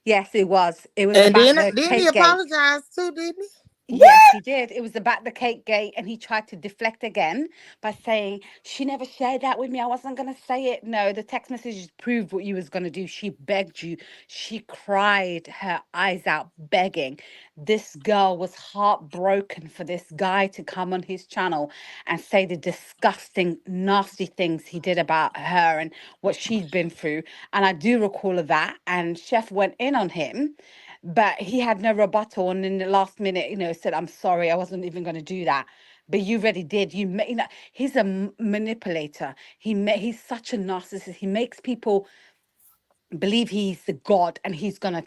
Yes, it was. It was And about then the didn't he cake gate. apologize too, didn't he? Yes, he did. It was about the cake gate, and he tried to deflect again by saying she never shared that with me. I wasn't gonna say it. No, the text messages proved what you was gonna do. She begged you. She cried her eyes out, begging. This girl was heartbroken for this guy to come on his channel and say the disgusting, nasty things he did about her and what she'd been through. And I do recall of that. And Chef went in on him, but he had no rebuttal, and in the last minute, said, "I'm sorry, I wasn't even going to do that." But you already did. He's a manipulator. He's such a narcissist. He makes people believe he's the god, and he's gonna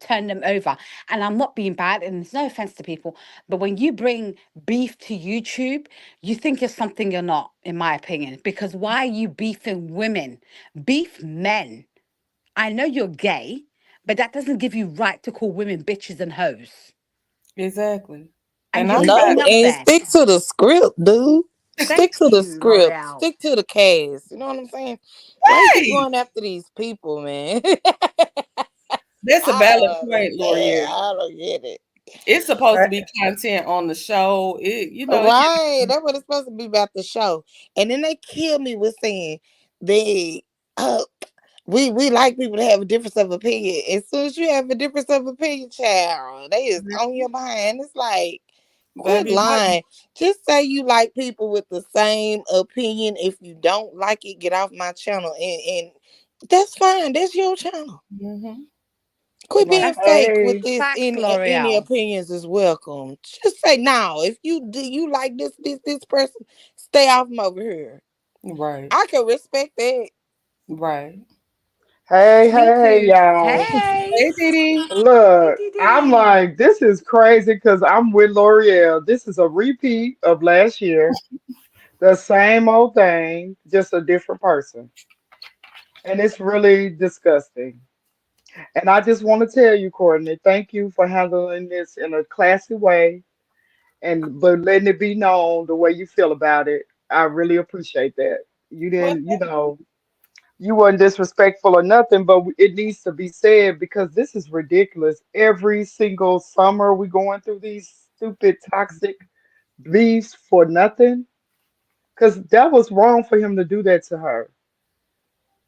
turn them over. And I'm not being bad, and there's no offense to people, but when you bring beef to YouTube, you think you're something you're not, in my opinion. Because why are you beefing women? Beef men. I know you're gay, but that doesn't give you right to call women bitches and hoes. Exactly. And And you're I'm No, not sitting up and there. stick to the script, dude. Stick Thank to the you, script. L'Oreal. Stick to the cast. You know what I'm saying? Why you keep right. going after these people, man? That's a I valid don't point, understand. L'Oreal. I don't get it. It's supposed to be content on the show. It Right. That's what it's supposed to be about, the show. And then they kill me with saying they uh we like people to have a difference of opinion. As soon as you have a difference of opinion, child, they is on your behind. It's like, quit baby, lying. Just say you like people with the same opinion. If you don't like it, get off my channel. And that's fine. That's your channel. mm-hmm. Quit Right. being fake with Hey, this. Facts, Any L'Oreal. opinions is welcome. Just say no. If you do you like this person, stay off them over here. Right. I can respect that. Right. hey, Me hey, too. y'all. Hey. Hey, Didi. Hey, Look, I'm Didi. like, this is crazy because I'm with L'Oreal. This is a repeat of last year. The same old thing, just a different person. And it's really disgusting. And I just want to tell you, Courtney, thank you for handling this in a classy way and but letting it be known the way you feel about it. I really appreciate that. You Well, didn't, you weren't disrespectful or nothing, but it needs to be said because this is ridiculous. Every single summer we going through these stupid toxic beefs for nothing. Because that was wrong for him to do that to her.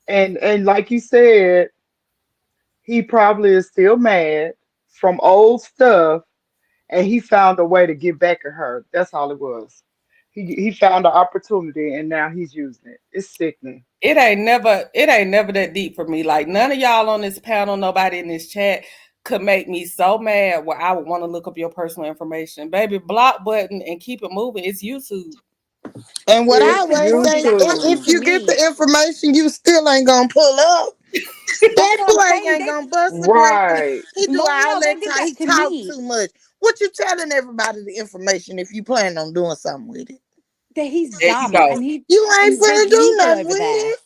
And like you said, he probably is still mad from old stuff, and he found a way to get back at her. That's all it was. He found an opportunity, and now he's using it. It's sickening. it ain't never that deep for me. Like none of y'all on this panel, nobody in this chat could make me so mad where I would want to look up your personal information. Baby, block button and keep it moving. It's YouTube. And what I It's Listen, always Courtney, say, that's happened YouTube. if to you get me. the information, you still ain't gonna pull up. That's That what I'm boy saying. ain't They gonna bust a grape. Right. He do all L'Oreal, they that did time. that He to talk me. too much. What you telling everybody the information if you plan on doing something with it? That he's There you dumb, go. and You ain't there's finna do legal nothing over with there. it.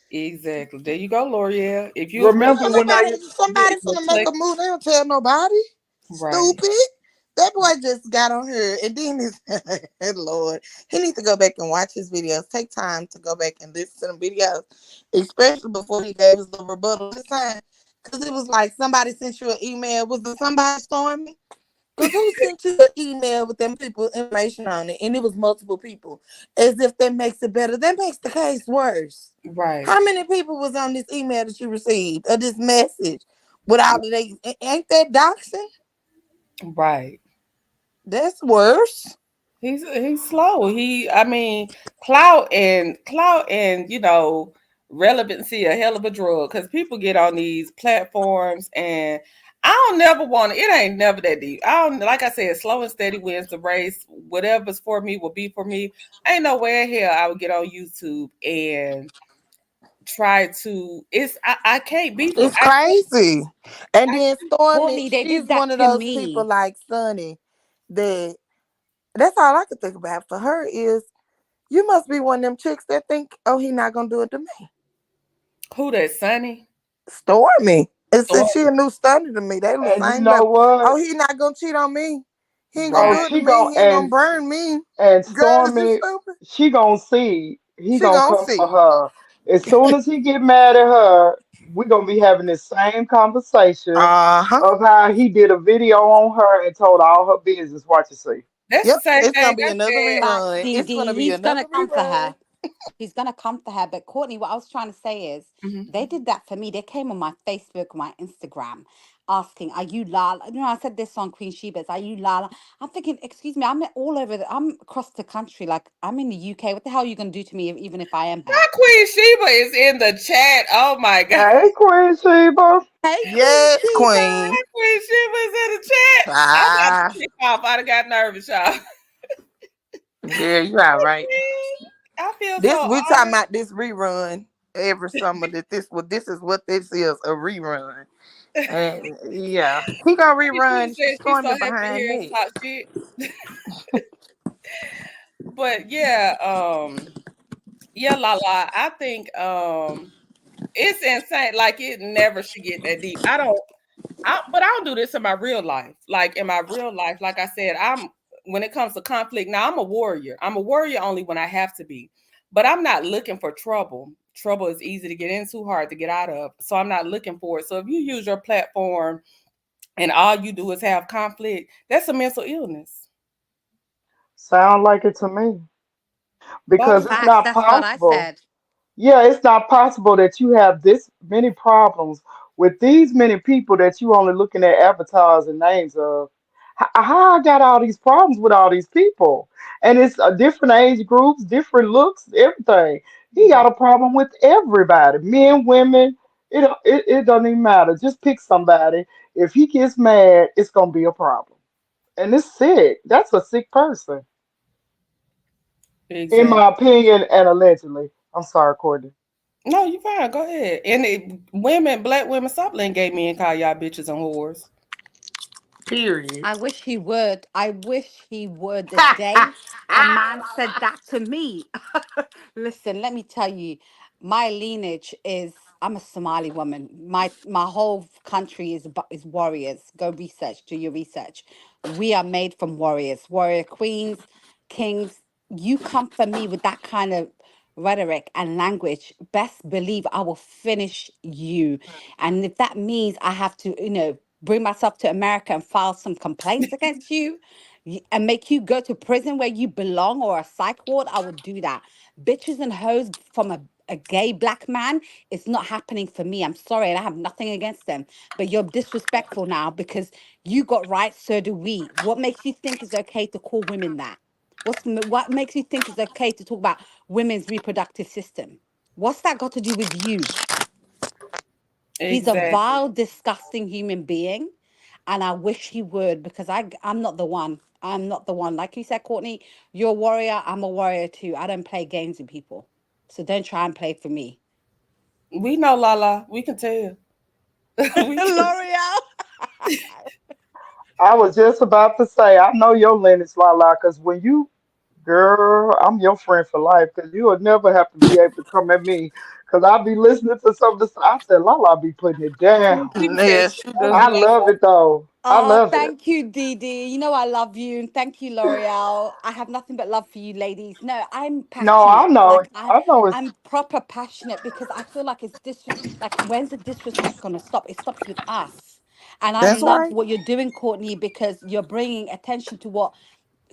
Exactly. There you go, L'Oreal. If you was supposed Remember to Ain't when look I nobody, at somebody the finna make flex, a move. They don't tell nobody. right. Stupid. That boy just got on here and then his Lord, he needs to go back and watch his videos. Take time to go back and listen to the videos, especially before he gave us the rebuttal this time. Because it was like somebody sent you an email. Was it somebody storming? Because who sent you an email with them people information on it? And it was multiple people. As if that makes it better. That makes the case worse. Right. How many people was on this email that you received or this message? Without they ain't that doxing? Right. That's worse. He's slow. I mean, clout and relevancy a hell of a drug because people get on these platforms and I don't never want it. It ain't never that deep. I don't like I said, slow and steady wins the race. Whatever's for me will be for me. Ain't no way in hell I would get on YouTube and try to. I can't beat them. It's crazy. And I then Stormy, Courtney, they she's did one that of to those people me. like Sunny that That's all I could think about for her is you must be one of them chicks that think, oh, he not gonna do it to me. Who that, Sunny? Stormy. And since she Stormy. a new stunner to me, they the And you same know level. Oh, what? he not gonna cheat on me. He ain't gonna Oh, do it Right. to she me. gon' He ain't gonna burn me. and Girl, is you Stormy, stupid? she gonna see he She gonna gonna come for see. her. As soon as he get mad at her, we gonna be having the same conversation Uh-huh. of how he did a video on her and told all her business. Watch and see. That's the Yep. same It's thing gonna be I another said. But rerun. Dee It's Dee, gonna be he's gonna another come for rerun. her. He's gonna come for her. But Courtney, what I was trying to say is Mhm. they did that for me. They came on my Facebook, my Instagram, asking, "Are you Lala?" You know, I said this on Queen Sheba's. Are you Lala? I'm thinking, excuse me, I'm all over. I'm across the country. Like I'm in the UK. What the hell are you gonna do to me, even if I am her? My Queen Sheba is in the chat. Oh my God. Hey, Queen Sheba. Hey, Queen Yes, Sheba. Queen. My Queen Sheba is in the chat. I'm about to Ah, kick off. I done got nervous, y'all. yeah, you all right. I feel so This we talking honored. about this rerun every summer. That this is what this is, a rerun. And yeah, he gonna She should have rerun said she's so Stormy happy to behind hear us me. talk shit. But yeah, yeah, la la. I think it's insane. Like it never should get that deep. But I don't do this in my real life. Like in my real life, like I said, when it comes to conflict, now I'm a warrior. I'm a warrior only when I have to be. But I'm not looking for trouble. Trouble is easy to get into, hard to get out of. So I'm not looking for it. So if you use your platform and all you do is have conflict, that's a mental illness. Sound like it to me because Boss it's lady. Facts. not That's what I possible. said. Yeah, it's not possible that you have this many problems with these many people that you only looking at avatars and names of. How I got all these problems with all these people, and it's different age groups, different looks, everything. He got a problem with everybody, men, women. It doesn't even matter. Just pick somebody. If he gets mad, it's gonna be a problem, and it's sick. That's a sick person, in Exactly. my opinion, and allegedly. I'm sorry, Courtney. No, you fine. Go ahead. And women, black women, stop letting gay men call y'all bitches and whores. Period. I wish he would. I wish he would. The day a man said that to me. Listen, let me tell you, my lineage is I'm a Somali woman. My whole country is warriors. Go research, do your research. We are made from warriors, warrior queens, kings. You come for me with that kind of rhetoric and language, best believe I will finish you. And if that means I have to, bring myself to America and file some complaints against you and make you go to prison where you belong or a psych ward, I would do that. Bitches and hoes from a gay black man, it's not happening for me. I'm sorry, and I have nothing against them. But you're disrespectful now because you got rights, so do we. What makes you think it's okay to call women that? What makes you think it's okay to talk about women's reproductive system? What's that got to do with you? He's a Exactly. vile, disgusting human being. And I wish he would because I'm not the one. I'm not the one. Like you said, Courtney, you're a warrior. I'm a warrior too. I don't play games with people. So don't try and play for me. We know, Lala. We can tell. We can. L'Oreal. I was just about to say, I know your lineage, Lala, because when you, girl, I'm your friend for life, because you would never have to be able to come at me, because I'll be listening to some of this. I said, Lala be putting it down. People say Yeah, she she don't do. I do that love for. it, though. I Oh, love it. thank you, Dee Dee. You know I love you. And thank you, L'Oreal. I have nothing but love for you, ladies. No, I'm No, I passionate. know. Like I, I know it's I'm proper passionate because I feel like like when's the disrespect gonna stop? It stops with us. And I That's love right. what you're doing, Courtney, because you're bringing attention to what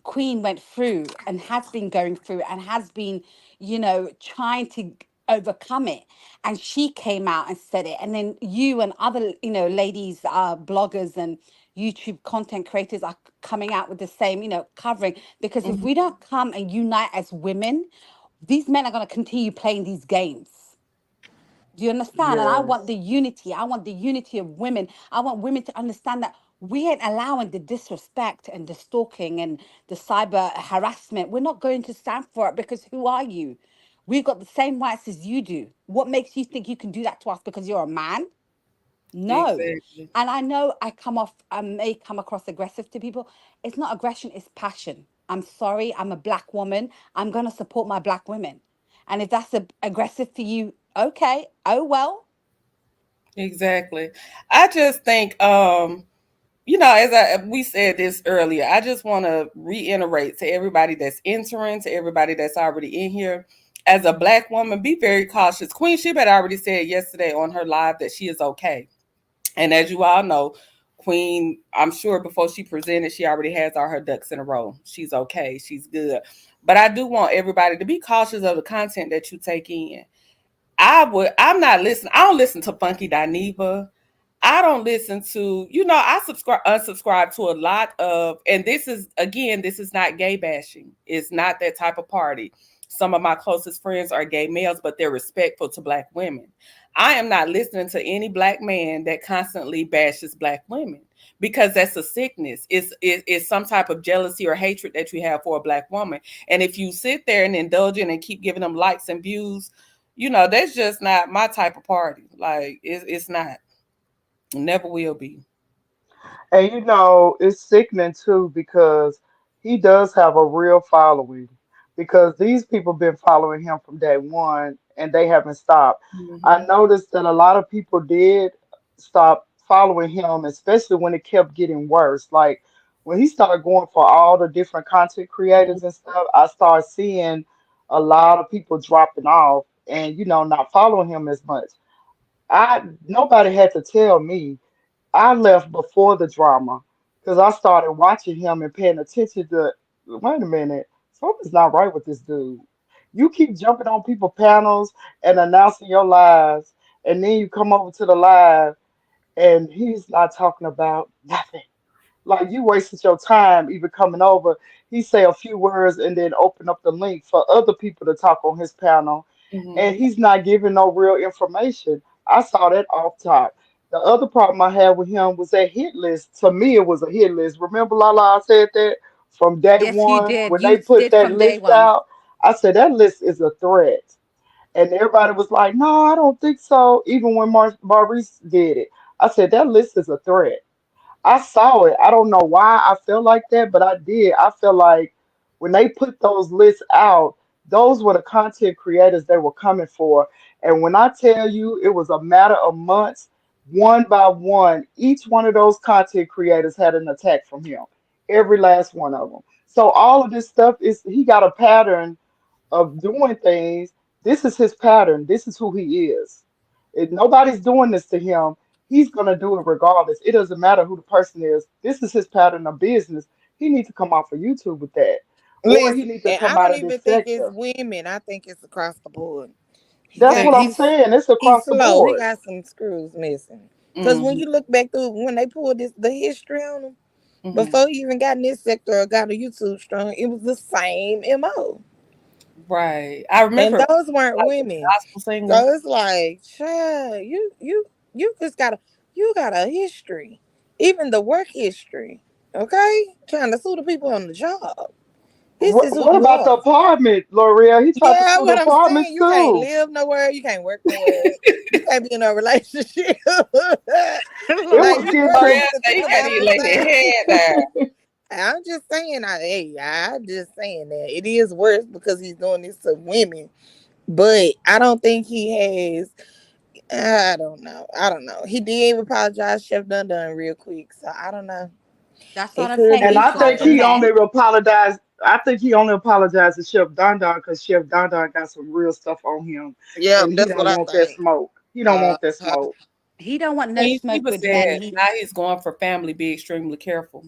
Queen went through and has been going through and has been, trying to overcome it. And she came out and said it. And then you and other, ladies, bloggers and YouTube content creators are coming out with the same, covering. Because if Mhm. we don't come and unite as women, these men are going to continue playing these games. Do you understand? And I want the yes. unity. I want the unity of women. I want women to understand that we ain't allowing the disrespect and the stalking and the cyber harassment. We're not going to stand for it because who are you? We've got the same rights as you do. What makes you think you can do that to us because you're a man? No. Exactly. And I know I may come across aggressive to people. It's not aggression, it's passion. I'm sorry, I'm a black woman. I'm going to support my black women. And if that's aggressive for you, okay. Oh, well. Exactly. I just think as we said this earlier, I just want to reiterate to everybody that's entering, to everybody that's already in here. As a black woman, be very cautious. Queen Sheba had already said yesterday on her live that she is okay. And as you all know, Queen, I'm sure before she presented, she already has all her ducks in a row. She's okay. She's good. But I do want everybody to be cautious of the content that you take in. I'm not listening. I don't listen to Funky Dineva. I don't listen to, I unsubscribe to a lot of, and this is not gay bashing. It's not that type of party. Some of my closest friends are gay males, but they're respectful to black women. I am not listening to any black man that constantly bashes black women because that's a sickness. It's some type of jealousy or hatred that you have for a black woman. And if you sit there and indulge in and keep giving them likes and views, that's just not my type of party. Like it's not. Never will be. And it's sickening too because he does have a real following because these people been following him from day one and they haven't stopped. I Hmm. noticed that a lot of people did stop following him, especially when it kept getting worse. Like when he started going for all the different content creators and stuff, I started seeing a lot of people dropping off and not following him as much. I Nobody had to tell me. I left before the drama because I started watching him and paying attention to. Wait a minute, something's not right with this dude. You keep jumping on people panels and announcing your lives, and then you come over to the live and he's not talking about nothing. Like you wasted your time even coming over. He say a few words and then open up the link for other people to talk on his panel, and Hmm. he's not giving no real information. I saw that off top. The other problem I had with him was that hit list. To me, it was a hit list. Remember, Lala, I said that from day Yes, you one did. when they You put did that from day list one. out. I said that list is a threat, and everybody was like, "No, I don't think so." Even when Maurice did it, I said that list is a threat. I saw it. I don't know why I felt like that, but I did. I feel like when they put those lists out, those were the content creators they were coming for. And when I tell you it was a matter of months, one by one, each one of those content creators had an attack from him. Every last one of them. So all of this stuff is he got a pattern of doing things. This is his pattern. This is who he is. If nobody's doing this to him, he's gonna do it regardless. It doesn't matter who the person is. This is his pattern of business. He needs to come off of YouTube with that, or he Listen, needs to and I come out don't of even this think it's sector. women. I think it's across the board. He That's got what I'm saying. It's he's across the slow. He board. got some screws missing. Cause when Hmm. you look back through when they pulled the history on him Hmm. before he even got in this sector or got a YouTube strong, it was the same MO. Right. I And remember those weren't like as a women. gospel singer. So it's like, child, you just got a history. Even the work history. Okay? Trying to sue the people on the job. This is who What you about the are. apartment, L'Oreal? He tried to Yeah, sue the what I'm saying, apartments you can't too. live nowhere, you can't work nowhere, you can't be in a relationship. It Like was you getting really L'Oreal to need to said think he can't about even this lay his thing. head down. I'm just saying, I'm just saying that it is worse because he's doing this to women. But I don't think he has. I don't know. I don't know. He did apologize, Chef Dun Dun, real quick. So I don't know. That's what It I'm could saying. And be He I think dropped the he something. only men. apologized. I think he only apologized to Chef Don Don because Chef Don Don got some real stuff on him, Yep, and he that's what don't I want that think. smoke. He don't Uh, want that smoke. He don't want no Queen smoke Sheba with men. said He now he's going for family. Be extremely careful.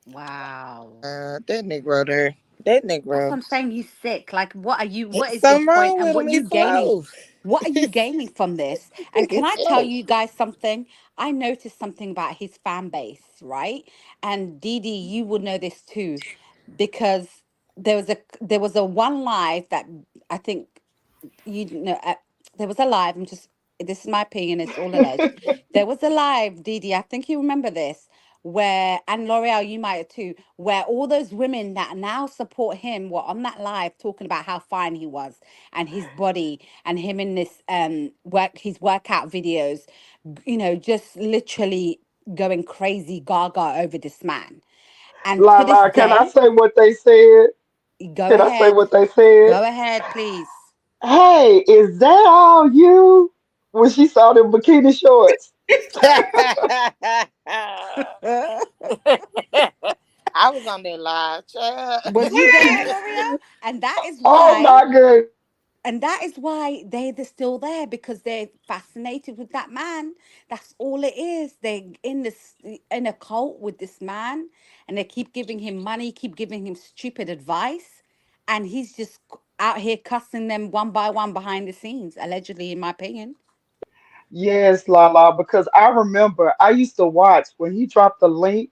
wow. that Negro there. That That's what Negro. I'm saying. He's sick. Like, what are you? What is your Something point? wrong And with what him. are He you gaining? slow. What are you gaining from this? And can He's I tell slow. you guys something? I noticed something about his fan base, right? And Dee Dee, you would know this too, because there was a one live that I think you know there was a live. I'm just this is my opinion. It's all alleged. There was a live, Dee Dee. I think you remember this, where and L'Oreal, you might too, where all those women that now support him were on that live talking about how fine he was and his body and him in this his workout videos, just literally going crazy gaga over this man. And La to this la, can I day, say what they said? go Can I say ahead. what they said? Go ahead, please. Hey, is that all you? When she saw them bikini shorts. I was on that live, child. Was you there, L'Oreal? And that is Oh why, my goodness. and that is why they're still there, because they're fascinated with that man. That's all it is. They're in this, in a cult with this man, and they keep giving him money, keep giving him stupid advice, and he's just out here cussing them one by one behind the scenes, allegedly, in my opinion. Yes, Lala, because I remember I used to watch when he dropped the link,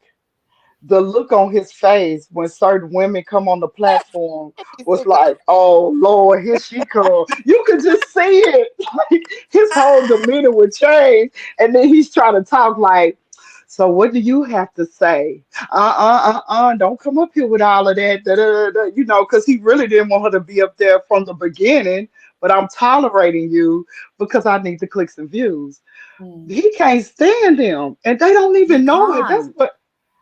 the look on his face when certain women come on the platform He was said, "Go like, "Oh Lord, here she come." You could just see it. Like his whole demeanor would change, and then he's trying to talk like, "So what do you have to say? Don't come up here with all of that, da, da, da, da," because he really didn't want her to be up there from the beginning. But I'm tolerating you because I need the clicks and views. Mm. He can't stand them, and they don't He even know it. That's can't. what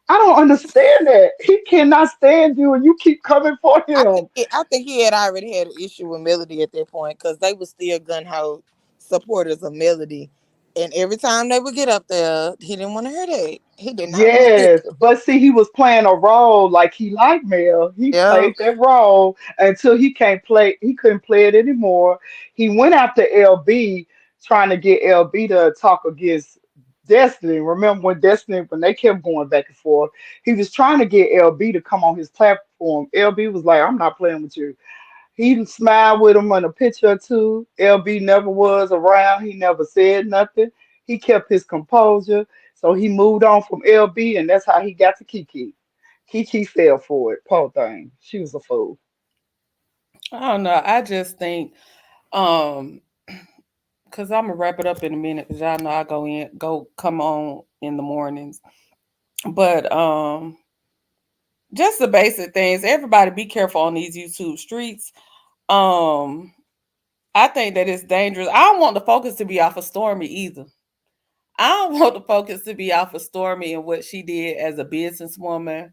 I don't understand that. He cannot stand you and you keep coming for him. I think he had already had an issue with Melody at that point because they were still gun ho supporters of Melody, and every time they would get up there, he didn't want to hear that. He did not want to hear. Yes, but see, he was playing a role like he liked Mel. He Yeah, played that role until he can't play. He couldn't play it anymore. He went after LB, trying to get LB to talk against Destiny. Remember when they kept going back and forth, he was trying to get LB to come on his platform. LB was like, "I'm not playing with you." He smiled with him on a picture or two. LB never was around. He never said nothing. He kept his composure. So he moved on from LB, and that's how he got to Kiki. Kiki fell for it. Poor thing. She was a fool. I don't know. I just think, um, because I'm gonna wrap it up in a minute, because y'all know I go come on in the mornings. But just the basic things. Everybody be careful on these YouTube streets. Um, I think that it's dangerous. I don't want the focus to be off of Stormy either. I don't want the focus to be off of Stormy and what she did as a businesswoman.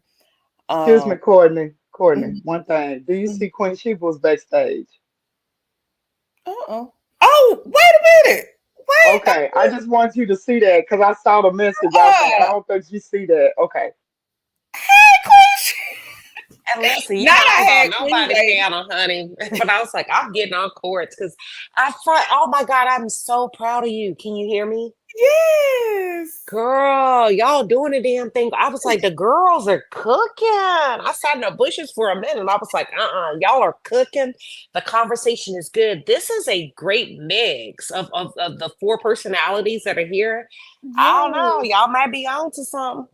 Excuse me, Um, Courtney. Courtney, mhm, one thing. Do you mhm. see Queen Sheba was backstage? Uh-uh. Oh, wait a minute. Wait a Okay, I minute. just want you to see that because I saw the message. I was like, I Uh, don't think you see that. Okay. hey, Queen. And listen, you Not know, I I was had on Queen nobody's Lady. channel, honey. But I was like, I'm getting on courts because oh my God, I'm so proud of you. Can you hear me? Yes. Girl, y'all doing the damn thing. I was like, the girls are cooking. I sat in the bushes for a minute. I was like, y'all are cooking. The conversation is good. This is a great mix of the four personalities that are here. I don't know. Yes. Y'all might be on to something.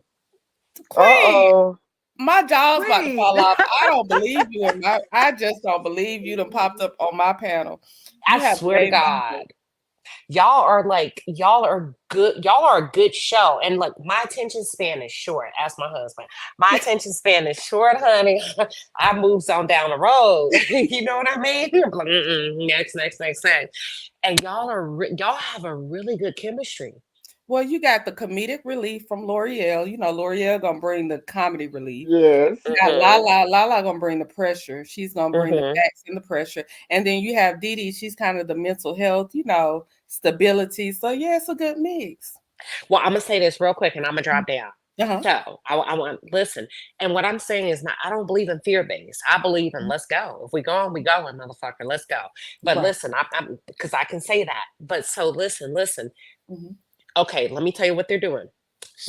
Queen, Uh-oh. my jaw's about to Queen. fall off. I don't believe you. I just don't believe you done popped up on my panel. I You have swear to made my day. God. Y'all are good. Y'all are a good show. And look, my attention span is short. Ask my husband. My attention span is short, honey. I moves on down the road. You know what I mean? I'm like, next. And y'all have a really good chemistry. Well, you got the comedic relief from L'Oreal. You know, L'Oreal gonna bring the comedy relief. Yes. You got Lala gonna bring the pressure. She's gonna bring the Mm-hmm. facts and the pressure. And then you have Dee Dee, she's kind of the mental health, stability. So yeah, it's a good mix. Well, I'm gonna say this real quick, and I'm gonna drop down. Uh-huh. So I want listen, and what I'm saying is not. I don't believe in fear based. I believe in let's go. If we going, we going, motherfucker. Let's go. But Right. listen, I'm because I can say that. But so listen. Mm-hmm. Okay, let me tell you what they're doing.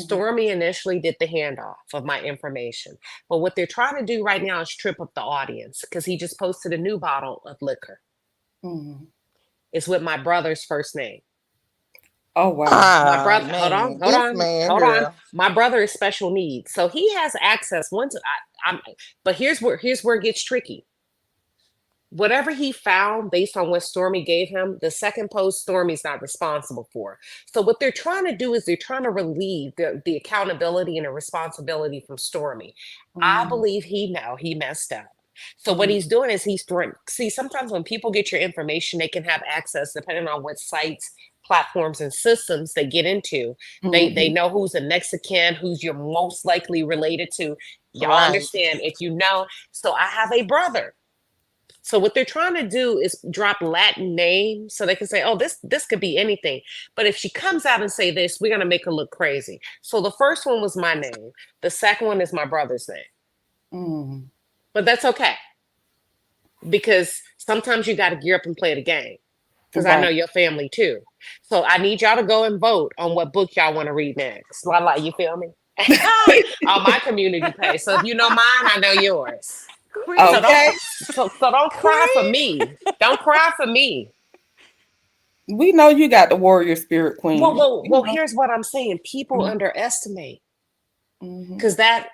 Mm-hmm. Stormy initially did the handoff of my information, but what they're trying to do right now is trip up the audience because he just posted a new bottle of liquor. Mm-hmm. It's with my brother's first name. Oh wow. My ah brother, man, this man, hold on. girl. My brother is special needs, so he has access. Once I'm, but here's where it gets tricky. Whatever he found based on what Stormy gave him, the second post Stormy's not responsible for. So what they're trying to do is they're trying to relieve the accountability and the responsibility from Stormy. I Mm-hmm. believe he messed up. So what Mm-hmm. he's doing is he's throwing. See, sometimes when people get your information, they can have access depending on what sites platforms and systems they get into. They know who's the next of kin, who's you're most likely related to. Y'all Right. understand if you know. So I have a brother. So what they're trying to do is drop Latin names so they can say, "Oh, this could be anything." But if she comes out and say this, we're gonna make her look crazy. So the first one was my name. The second one is my brother's name. Mm. But that's okay because sometimes you got to gear up and play the game. Because I know Right. your family too. So I need y'all to go and vote on what book y'all want to read next. Lala, you feel me? On my community page. So if you know mine, I know yours. So Queen, don't Okay. so don't cry for Queen. me. Don't cry for me. We know you got the warrior spirit, Queen. Well, here's what I'm saying. People Mhm. underestimate Mhm. because that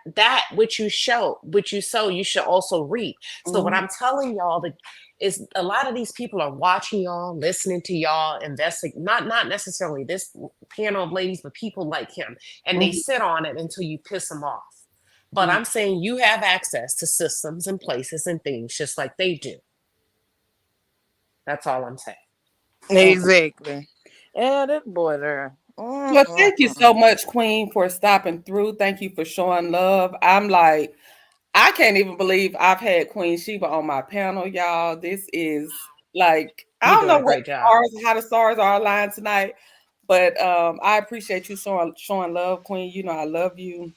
which you show, which you sow, you should also reap. So what Mhm. I'm telling y'all that is a lot of these people are watching y'all, listening to y'all, investing, not necessarily this panel of ladies, but people like him, and they Mhm. sit on it until you piss them off. But Mhm. I'm saying you have access to systems and places and things just like they do. That's all I'm saying. Okay. Exactly. Yeah, that boy there. Well, thank you Mm-mm-mm. so much, Queen, for stopping through. Thank you for showing love. I'm like, I can't even believe I've had Queen Sheba on my panel, y'all. This is like, I You're don't doing know a what great job. how the stars are aligned tonight, but I appreciate you showing love, Queen. You know, I love you.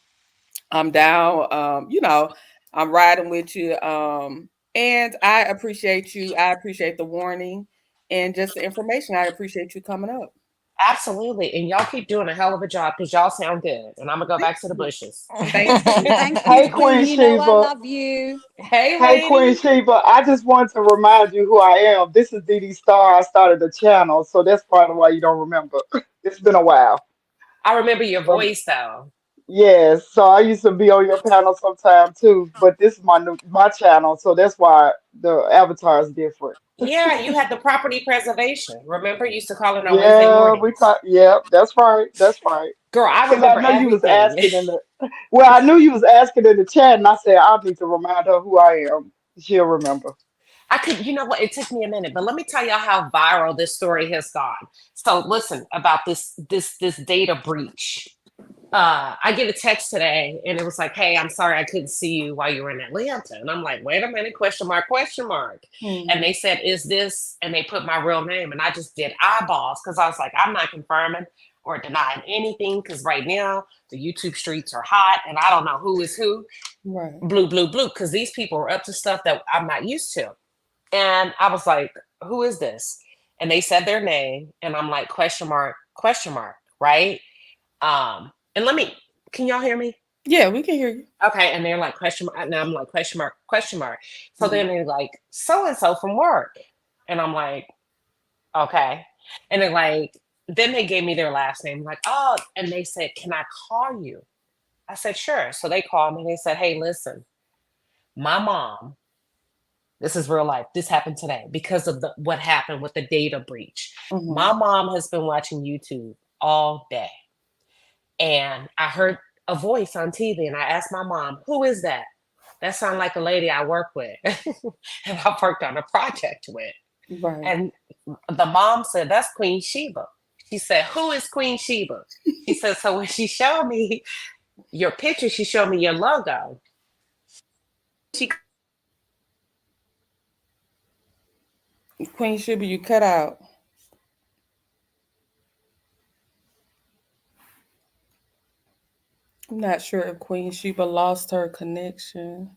I'm down. I'm riding with you. And I appreciate you. I appreciate the warning and just the information. I appreciate you coming up. Absolutely. And y'all keep doing a hell of a job because y'all sound good. And I'm gonna go Thank back to the you. bushes. Thank you. Thank you, Hey, Queen. Queen You know I Sheba. love you. Hey Hey, Queen lady. Sheba. I just want to remind you who I am. This is Dee Dee Star. I started the channel, so that's part of why you don't remember. It's been a while. I remember your But voice though. yes, so I used to be on your panel sometime too. But this is my channel, so that's why the avatar is different. Yeah, you had the property preservation. Remember, you used to call it on Wednesday Yeah, we mornings. talk. Yeah, that's right. That's right. Girl, I Because I remember know you was everything. asking in the well, I knew you was asking in the chat, and I said I need to remind her who I am. She'll remember. I could, you know what? It took me a minute, but let me tell y'all how viral this story has gone. So listen about this data breach. I get a text today and it was like, "Hey, I'm sorry I couldn't see you while you were in Atlanta." And I'm like, "Wait a minute, question mark, question mark." And Mhm. they said, "Is this?" And they put my real name, and I just did eyeballs because I was like, "I'm not confirming or denying anything because right now the YouTube streets are hot and I don't know who is who." Right. Blue, blue, blue, because these people are up to stuff that I'm not used to. And I was like, "Who is this?" And they said their name, and I'm like, question mark, right? And let me, can y'all hear me? Yeah, we can hear you. Okay, and they're like question mark, and I'm like question mark, question mark. So Mhm. then they're like so and so from work, and I'm like okay, and they're like, then they gave me their last name, like oh, and they said, "Can I call you?" I said sure. So they called me. They said, "Hey, listen, my mom. This is real life. This happened today because of the what happened with the data breach. Mhm. My mom has been watching YouTube all day, and I heard a voice on TV, and I asked my mom, "Who is that?" That sounded like a lady I work with and I worked on a project with. Right. And the mom said, "That's Queen Sheba." She said, "Who is Queen Sheba?" She said, "So when she showed me your picture, she showed me your logo." She Queen Sheba, you cut out. I'm not sure if Queen Sheba lost her connection.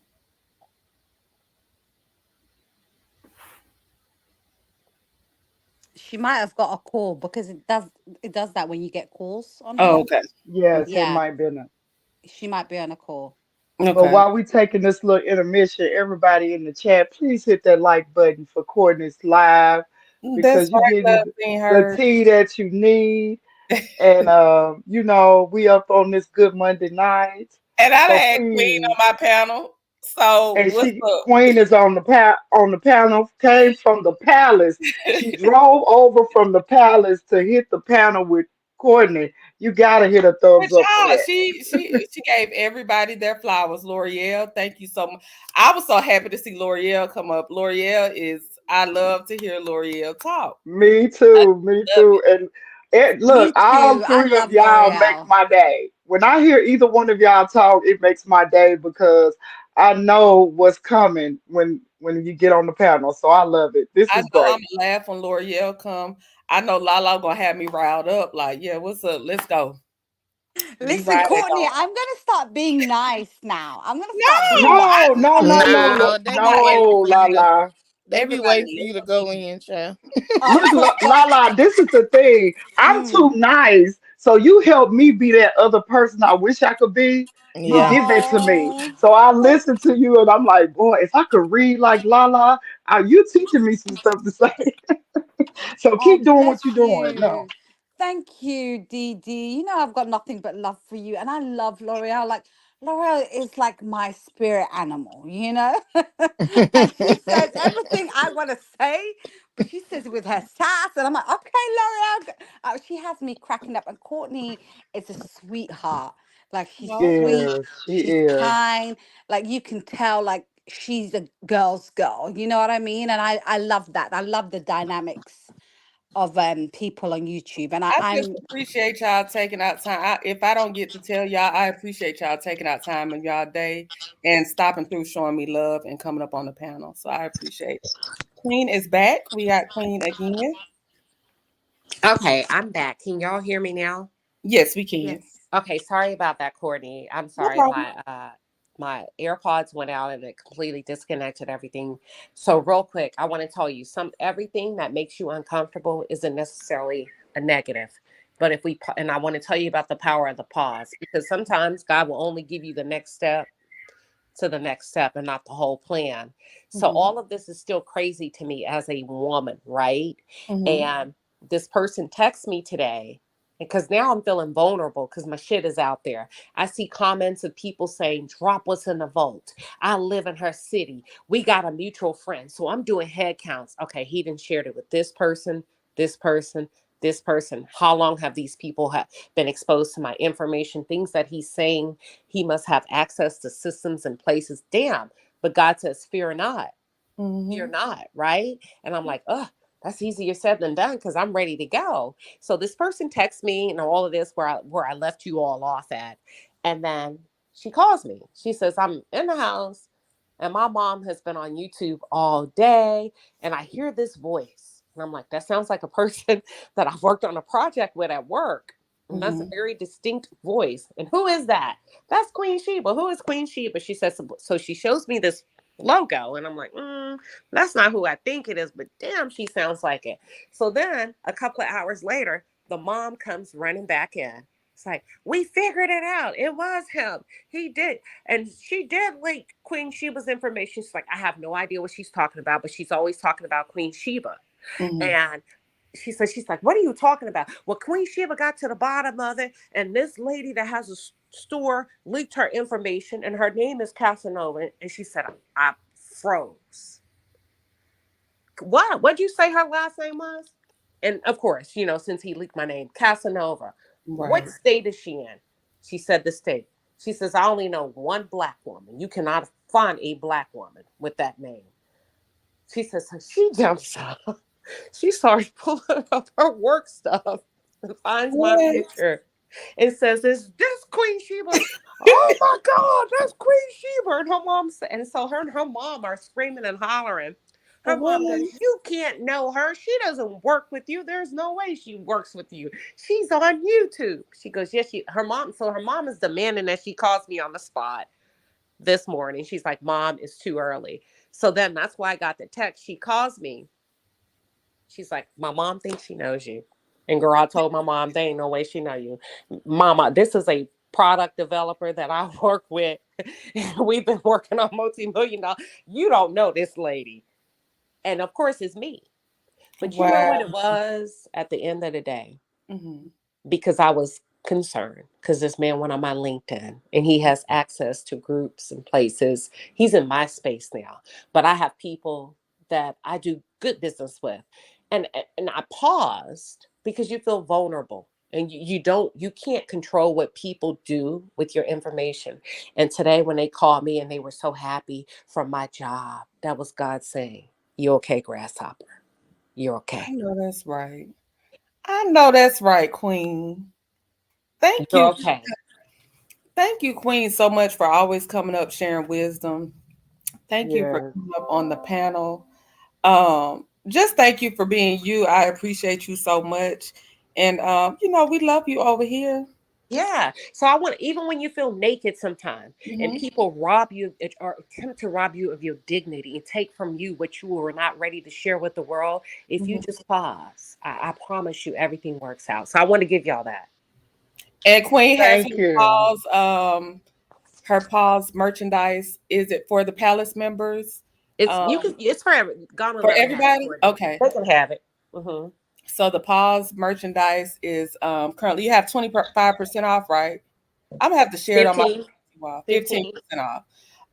She might have got a call because it does that when you get calls on Oh, here. okay. Yes, it Yeah, might be. she might be on a call. But Okay. while we taking this little intermission, everybody in the chat, please hit that like button for Courtney's live That's because you're right, love getting being the heard. tea that you need. And we up on this good Monday night. And I done So had Queen please, on my panel. So and what's she up? Queen is on the panel, came from the palace. She drove over from the palace to hit the panel with Courtney. You gotta hit a But thumbs up for y'all, that. she gave everybody their flowers. L'Oreal, thank you so much. I was so happy to see L'Oreal come up. L'Oreal is I love to hear L'Oreal talk. Me I too, me love too. it. Look, Me all too. I three of love y'all make L'Oreal. my day. When I hear either one of y'all talk, it makes my day because I know what's coming when you get on the panel. So I love it. This I is know I'm great. gonna laugh when L'Oreal come. I know Lala gonna have me riled up. Like, yeah, what's up? Let's go. We Listen, riding Courtney, on. I'm gonna start being nice now. I'm gonna start being No, nice. I No, no, no, no, No, look, they be waiting no, for la you to. la. They be everybody waiting for you to love go me. in, child. Look, Oh, la la. This is the thing. I'm too mm. nice, so you help me be that other person I wish I could be. You Yeah. give that to me, Oh. so I listen to you, and I'm like, boy, if I could read like la la, you teaching me some stuff to say. So Oh, keep doing what bless you're doing. No. you. Thank you, Dee Dee. You know I've got nothing but love for you, and I love L'Oreal. Like L'Oreal is like my spirit animal, you know. And she says everything I want to say, but she says it with her sass, and I'm like, okay, L'Oreal. She has me cracking up, and Courtney is a sweetheart. Like she's She No, sweet, is. She she's is. kind. Like you can tell, like she's a girl's girl. You know what I mean? And I love that. I love the dynamics of people on YouTube. And I just I'm appreciate y'all taking out time. If I don't get to tell y'all, I appreciate y'all taking out time in y'all day and stopping through, showing me love and coming up on the panel. So I appreciate it. Queen is back. We got Queen again. Okay, I'm back. Can y'all hear me now? Yes, we can. Okay, sorry about that, Courtney. I'm No sorry. problem. My AirPods went out and it completely disconnected everything. So real quick, I want to tell you everything that makes you uncomfortable isn't necessarily a negative. But and I want to tell you about the power of the pause, because sometimes God will only give you the next step to the next step and not the whole plan. So Mm-hmm. all of this is still crazy to me as a woman, right? Mm-hmm. And this person texts me today because now I'm feeling vulnerable because my shit is out there. I see comments of people saying, drop what's in the vault. I live in her city. We got a mutual friend. So I'm doing head counts. Okay, he didn't share it with this person, this person, this person. How long have these people been exposed to my information? Things that he's saying, he must have access to systems and places. Damn. But God says, fear Mm-hmm. not, right? And I'm like, oh, that's easier said than done because I'm ready to go. So this person texts me and all of this where I left you all off at. And then she calls me. She says, I'm in the house and my mom has been on YouTube all day and I hear this voice. And I'm like, that sounds like a person that I've worked on a project with at work. And that's a Mm-hmm. very distinct voice. And who is that? That's Queen Sheba. Who is Queen Sheba? She says, so she shows me this logo. And I'm like, that's not who I think it is, but damn, she sounds like it. So then a couple of hours later, the mom comes running back in. It's like, we figured it out. It was him. He did. And she did link Queen Sheba's information. She's like, I have no idea what she's talking about, but she's always talking about Queen Sheba. Mm-hmm. And she's like, what are you talking about? Well, Queen Sheba got to the bottom of it, and this lady that has a store leaked her information, and her name is Casanova. And she said, I froze. What'd you say her last name was? And of course, since he leaked my name, Casanova. What Right. state is she in? She said the state. She says, I only know one black woman. You cannot find a black woman with that name. She says, so she jumps up. She starts pulling up her work stuff and finds my What? picture and says, is this Queen Sheba? Oh my God, that's Queen Sheba. And so her and her mom are screaming and hollering. Her mom goes, What? you can't know her. She doesn't work with you. There's no way she works with you. She's on YouTube. She goes, yes, her mom is demanding that she calls me on the spot this morning. She's like, Mom, it's too early. So then that's why I got the text. She calls me. She's like, my mom thinks she knows you. And girl, I told my mom, there ain't no way she know you. Mama, this is a product developer that I work with. We've been working on multi-million dollars. You don't know this lady. And of course it's me. But you know Wow. what it was at the end of the day? Mm-hmm. Because I was concerned because this man went on my LinkedIn and he has access to groups and places. He's in my space now, but I have people that I do good business with. And I paused because you feel vulnerable and you can't control what people do with your information. And today when they called me and they were so happy from my job, that was God saying, you okay, grasshopper? You're I okay. know that's right. I know that's right, Queen. Thank You're you. okay. Thank you, Queen, so much for always coming up, sharing wisdom. Thank you for Yes. coming up on the panel. Just thank you for being you. I appreciate you so much. And we love you over here. Yeah. So I want, even when you feel naked sometimes and Hmm. people rob you or attempt to rob you of your dignity and take from you what you were not ready to share with the world, if you Hmm. just pause, I promise you everything works out. So I want to give y'all that. And Queen has Thank you. her pause merchandise. Is it for the palace members? It's Um, you can it's for Ghana for let them have it, everybody? Courtney. Okay. They can have it. Hmm. So the pause merchandise is currently you have 25% off, right? I'm gonna have to share it on my 15. 15. 15%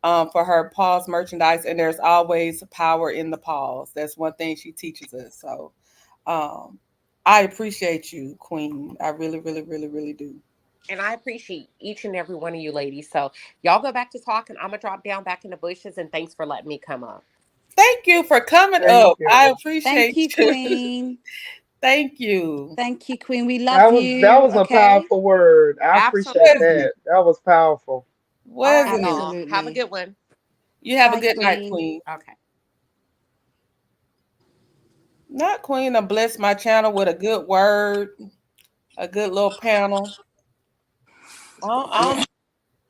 off for her pause merchandise, and there's always power in the pause. That's one thing she teaches us. So um, I appreciate you, Queen. I really, really, really, really do. And I appreciate each and every one of you ladies. So y'all go back to talking. I'm gonna drop down back in the bushes, and thanks for letting me come up. Thank you for coming Thank up. I you. Thank appreciate you, you. Queen. Thank you. Thank you, Queen. We love That you. was a Okay. powerful word. I appreciate Was Absolutely. it? that. That was powerful. All right, Was it? y'all. Have a Absolutely. good one. You have a Bye, good night, Queen. Queen. Okay. Not Queen to bless my channel with a good word, a good little panel. I don't, I Yeah. don't,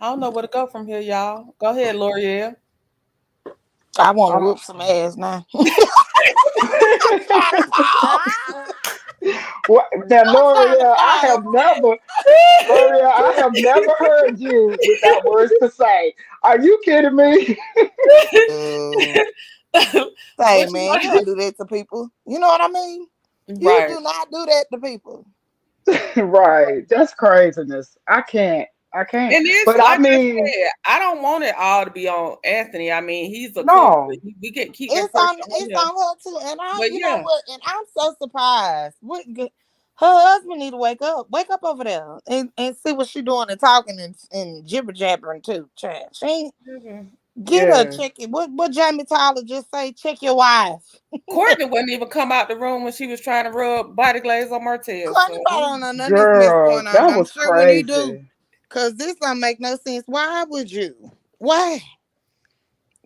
I don't know where to go from here, y'all. Go ahead, L'Oreal. I want to I'm whoop some ass now. what now, I'm trying to L'Oreal, find. L'Oreal, I have never heard you without words to say. Are you kidding me? Say, What you man, you want? don't do that to people. You know what I mean? You Right. do not do that to people. Right. That's craziness. I can't. I can't. And it's But I like I mean, said, I don't want it all to be on Anthony. I mean, he's a culprit. no. We can keep that It's pressure on on it's him. on her too. And I, But you know yeah, what? And I'm so surprised. Her husband need to wake up. Wake up over there and see what she doing and talking and jibber jabbering too. Child. She ain't get her Yeah. check it. What Jamie Tyler just say, check your wife. Courtney wouldn't even come out the room when she was trying to rub body glaze on Martez. Courtney So probably don't know none of this mess Girl, going on, that but I'm was sure when he do, crazy. cause this don't make no sense. Why would you? Why?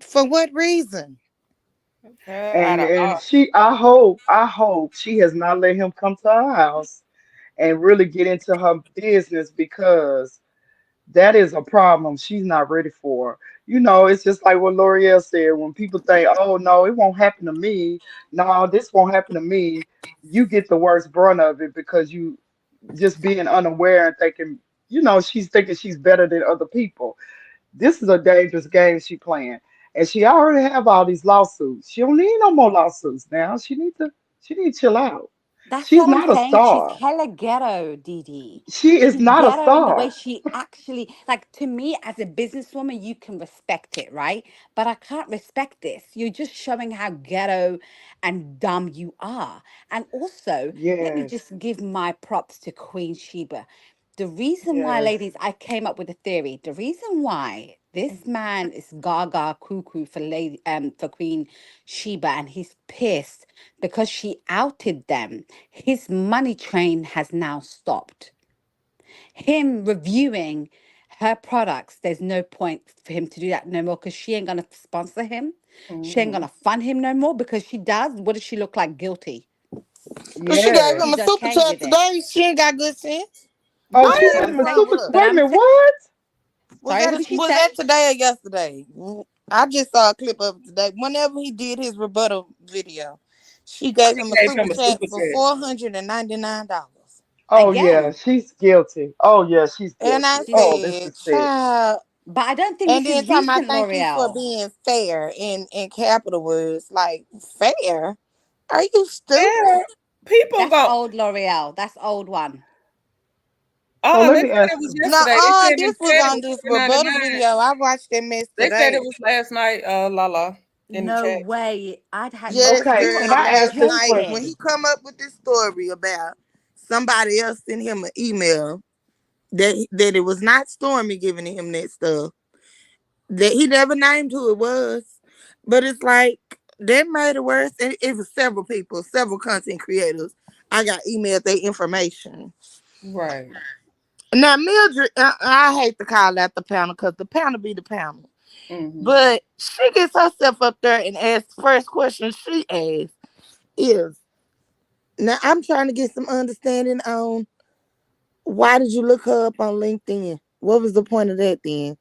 For what reason? out of And I hope she has not let him come to her house and really get into her business because that is a problem she's not ready for. It's just like what L'Oreal said. When people think, oh no, it won't happen to me. No, this won't happen to me. You get the worst brunt of it because you just being unaware and thinking, she's thinking she's better than other people. This is a dangerous game she playing. And she already have all these lawsuits. She don't need no more lawsuits now. She need to chill out. That's She's what I'm not a saying. She's star. hella ghetto, Dee Dee. She is She's not a ghetto in the way star. she actually, like, to me, as a businesswoman, you can respect it, right? But I can't respect this. You're just showing how ghetto and dumb you are. And also, let me Yes. just give my props to Queen Sheba. The reason why, Yes. ladies, I came up with a theory. The reason why this man is gaga cuckoo for Queen Sheba, and he's pissed because she outed them. His money train has now stopped. Him reviewing her products, there's no point for him to do that no more because she ain't gonna sponsor him. She ain't mhm. gonna fund him no more because she does. What does she look like? Guilty. But she gave him Yes. She's a super okay chat with it. today. She ain't got good sense. Oh, I she That's don't what gave I'm know him a what's wrong saying. with super. her. But Wait a I'm minute, saying, what? sorry, who did she Was say? that today or yesterday? I just saw a clip of it today. Whenever he did his rebuttal video, she gave She him a gave super him a chat super for chat. $499. Oh yeah, Again, she's guilty. Oh yeah, she's And I guilty. she's. Oh, this said, is sick. child. But I don't think And this then is talking about recent, thank you for L'Oreal. being fair in capital words. Like, fair? Are you stupid? Yeah, people That's go. old L'Oreal. That's old one. So let They me said ask it was you. No, yesterday. They said this was it on was this four ninety rebuttal nine. video. I watched that mess They said it today. was last night. Lala in the No chat. way. I'd had no. Yes, Okay, You can girl. I are Last ask this night when joking. he question? come up with this story about somebody else sent him an email that it was not Stormy giving him that stuff. That he never named who it was. But it's like that made it worse. And it was several people, several content creators I got emailed their information. Right. Now, Mildred, I hate to call out the panel because the panel be the panel. Hmm. But she gets herself up there and asks, first question she asks is, now I'm trying to get some understanding on why did you look her up on LinkedIn? What was the point of that then?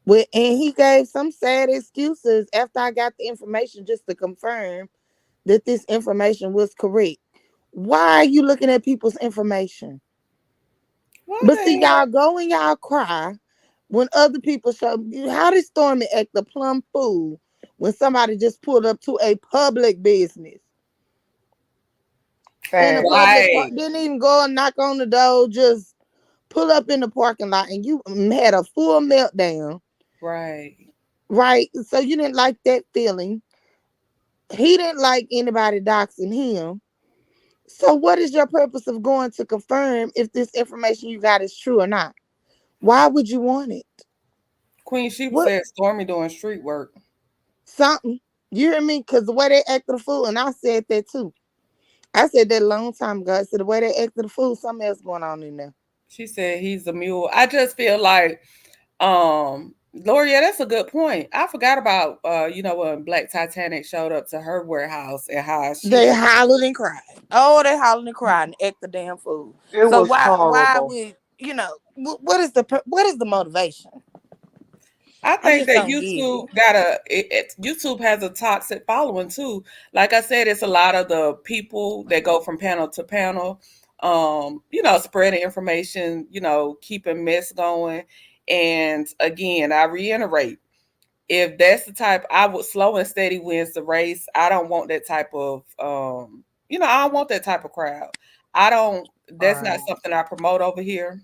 Well, and he gave some sad excuses after I got the information just to confirm that this information was correct. Why are you looking at people's information? Why But see, the hell? y'all go and y'all cry when other people show you how did Stormy act the plum fool when somebody just pulled up to a public business in a Facts. public park, Right. didn't even go and knock on the door, just pull up in the parking lot and you had a full meltdown, Right. right? So you didn't like that feeling. He didn't like anybody doxing him. So what is your purpose of going to confirm if this information you got is true or not? Why would you want it? Queen Sheba What said Stormy doing street work. something? You hear me? Because the way they acted a fool, and I said that too. I said that a long time ago. I said the way they acted a fool, something else going on in there. She said he's a mule. I just feel like, Lori, yeah, that's a good point. I forgot about, when Black Titanic showed up to her warehouse and how she They was. hollered and cried. Oh, they hollered and cried and act the damn fool. It So was why horrible. would what is the motivation? I I think just that don't get it. YouTube has a toxic following too. Like I said, it's a lot of the people that go from panel to panel, spreading information, keeping mess going. And again, I reiterate, if that's the type, I would slow and steady wins the race. I don't want that type of, I don't want that type of crowd. I don't. That's not Right. something I promote over here.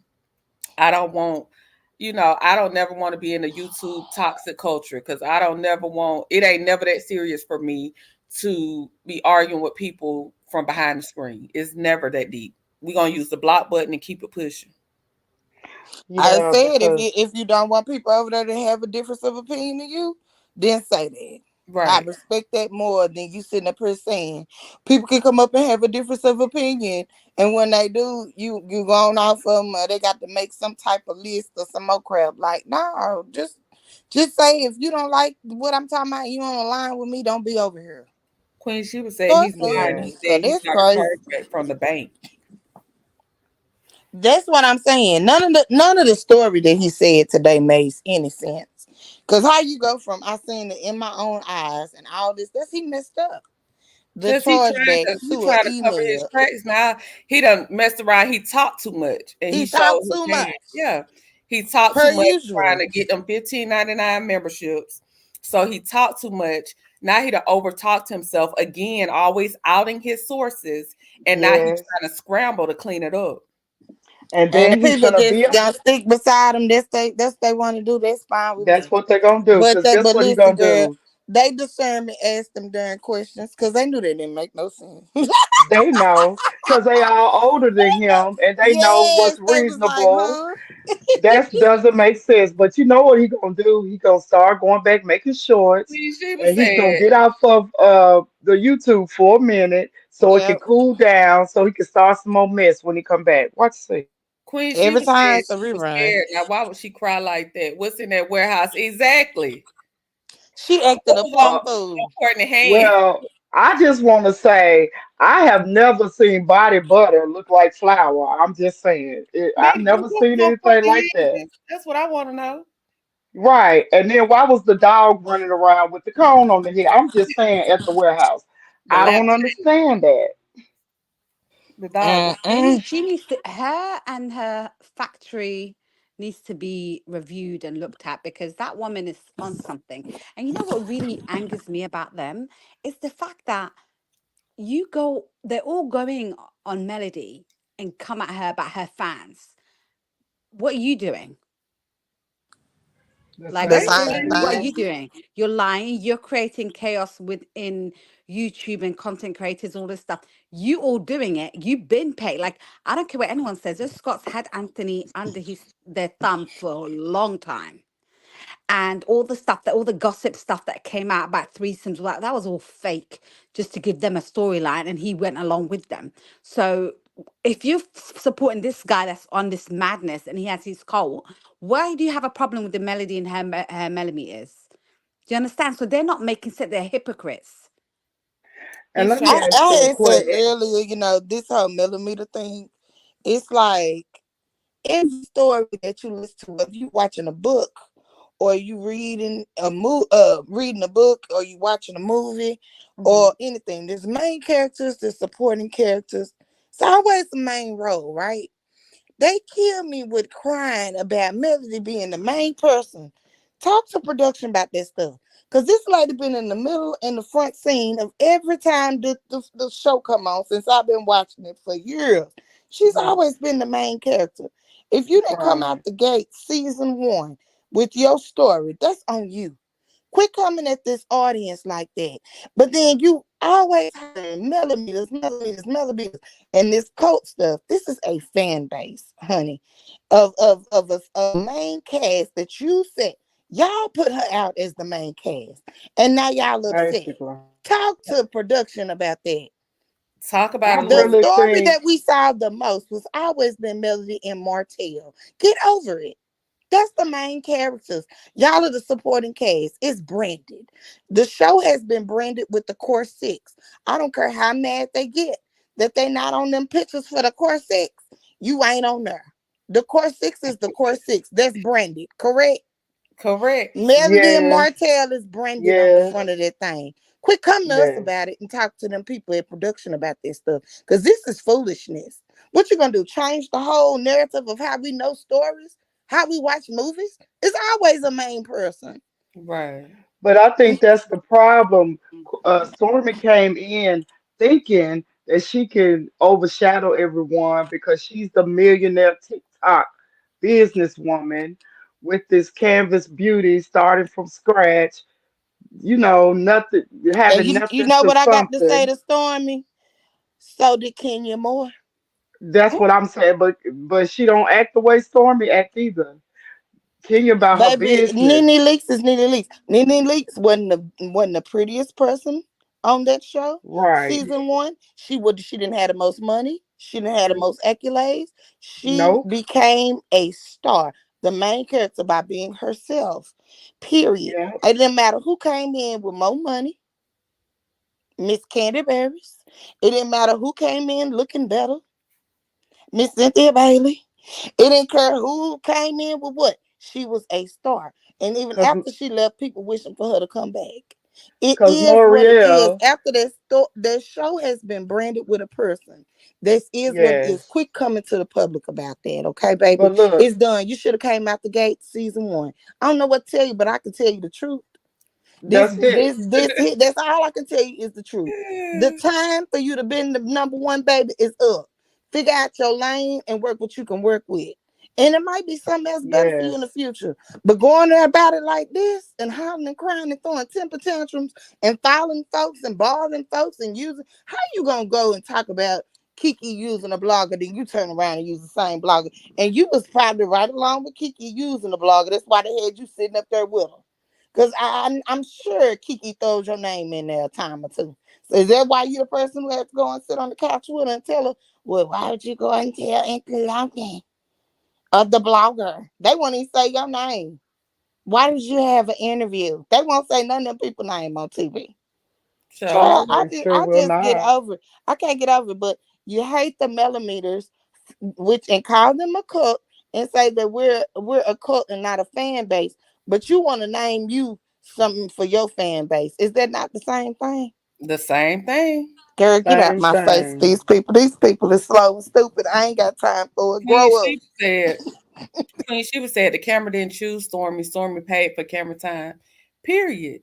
I don't want, I don't never want to be in the YouTube toxic culture because I don't never want, it ain't never that serious for me to be arguing with people from behind the screen. It's never that deep. We're going to use the block button and keep it pushing. I Yeah, said because if you don't want people over there to have a difference of opinion than you, then say that. I Right. respect that more than you sitting up here saying people can come up and have a difference of opinion, and when they do, you going off them. They got to make some type of list or some more crap. Like, no, just say if you don't like what I'm talking about, you on the line with me. Don't be over here. Queen Sheba said Start he's lying. saying He it. So said he that's got a crazy. chargeback from the bank. That's what I'm saying. None of the story that he said today makes any sense. Cause how you go from I seen it in my own eyes and all this, that's he messed up. The Because he trying chargeback to he to an trying to cover his email. tracks. Now he done messed around. He talked too much, and he He showed talked his too hand. much. Yeah, he talked too Per much, trying usual. to get them 15.99 memberships. So he talked too much. Now he done over talked himself again, always outing his sources, and now he's yes, trying to scramble to clean it up. and And the then he's people gonna just be. gonna stick beside him. That's they want to do. That's fine with That's me. what they're gonna do. But Cause they guess but what he listen, gonna girl, do? they discernment asked them during questions because they knew they didn't make no sense. They know, cause they all older than him, and they know Yes, what's they was like, reasonable. huh? That doesn't make sense. But you know what he gonna do? He gonna start going back making shorts, Queen Sheba and he's gonna said, get off of the YouTube for a minute so it can Yeah. cool down, so he can start some more mess when he come back. Watch see. Queen Every Sheba time said it's a she was rerun. scared. Now, why would she cry like that? What's in that warehouse? Exactly. She acted What a was on plum fool. Courtney hand? Well, I just want to say I have never seen body butter look like flour. I'm just saying Me, I've what never was seen on anything Courtney like that. hands? That's what I want to know. Right. And then why was the dog running around with the cone on the head? I'm just saying at the warehouse. The I lap, don't understand that. the dog was Mm-mm. She needs to, her and her factory needs to be reviewed and looked at because that woman is on something. And you know what really angers me about them is the fact that they're all going on Melody and come at her about her fans. What are you doing? The Like, The they same same thing. what are thing. you doing? You're lying. You're creating chaos within YouTube and content creators, all this stuff. You all doing it. You've been paid. Like, I don't care what anyone says. Those Scots had Anthony under their thumb for a long time. and all the gossip stuff that came out about threesomes, that was all fake, just to give them a storyline, and he went along with them. So if you're supporting this guy that's on this madness and he has his cult, why do you have a problem with the melody and her millimeters? Do you understand? So they're not making sense. They're hypocrites. And He's let trying me I, to ask I you a had said question. earlier, this whole millimeter thing, it's like every story that you listen to, whether you watching a book or you reading a book or you watching a movie Hmm. or anything, there's main characters, there's supporting characters. It's always the main role, right? They kill me with crying about Melody being the main person. Talk to production about that stuff. Cause this lady been in the middle and the front scene of every time the show come on since I've been watching it for years. She's always been the main character. If you didn't come Right. out the gate season 1 with your story, that's on you. Quit coming at this audience like that. But then you always having millimeters, and this cult stuff. This is a fan base, honey, of a main cast that you said y'all put her out as the main cast, and now y'all upset. Basically. Talk to production about that. talk I about a The little. really story think that we saw the most was always been Melody and Martell. Get over it. That's the main characters. Y'all are the supporting cast. It's branded. The show has been branded with the core six. I don't care how mad they get that they not on them pictures for the core six. You ain't on there. The core six is the core six. That's branded, correct? Correct. Melody and yes, Martell is branded on the yes, front of that thing. Quit coming to us yes. about it and talk to them people at production about this stuff. Because this is foolishness. What you gonna do? Change the whole narrative of how we know stories? How we watch movies? It's always a main person. Right. But I think that's the problem. Stormy came in thinking that she can overshadow everyone because she's the millionaire TikTok businesswoman with this canvas beauty starting from scratch, nothing, And having you nothing know to what I got to say something. to Stormy? So did Kenya Moore. That's what I'm saying. But she don't act the way Stormy act either. Kenya about her Baby, business. Nene Leaks is Nene Leaks. Nene Leaks wasn't the prettiest person on that show. Right. Season 1, she didn't have the most money. She didn't have the most accolades. She Nope. became a star, the main character by being herself. Period. Yeah. It didn't matter who came in with more money. Miss Candy Berries. It didn't matter who came in looking better. Miss Cynthia Bailey. It didn't care who came in with what. She was a star. And even Cause after she left, people wishing for her to come back. It cause is what it is. L'Oreal. After that show has been branded with a person. This is what it is. Yes. Quit coming to the public about that, okay, baby? But look, It's done. You should have came out the gate season 1. I don't know what to tell you, but I can tell you the truth. This that's it. this this here, that's all I can tell you is the truth. The time for you to be the number 1 baby is up. Figure out your lane and work what you can work with. And it might be something else better for you in the Yes. future. But going there about it like this and hollering and crying and throwing temper tantrums and filing folks and bothering folks and using, how you gonna go and talk about Kiki using a blogger, then you turn around and use the same blogger? And you was probably right along with Kiki using the blogger. That's why they had you sitting up there with her. Because I'm sure Kiki throws your name in there a time or two. So is that why you're the person who has to go and sit on the couch with her and tell her, well, why would you go and tell Auntie Logan of the blogger? They won't even say your name. Why did you have an interview? They won't say none of them people name on TV. Sure Child, will. I They just sure I will just get not. over it. I can't get over it. But you hate the millimeters, which and call them a cult and say that we're a cult and not a fan base. But you want to name you something for your fan base. Is that not the same thing? The same thing. Girl, get out Same my face. thing. These people are slow and stupid. I ain't got time for it. Queen Grow up. Sheba said, Queen Sheba said the camera didn't choose Stormy. Stormy paid for camera time. Period.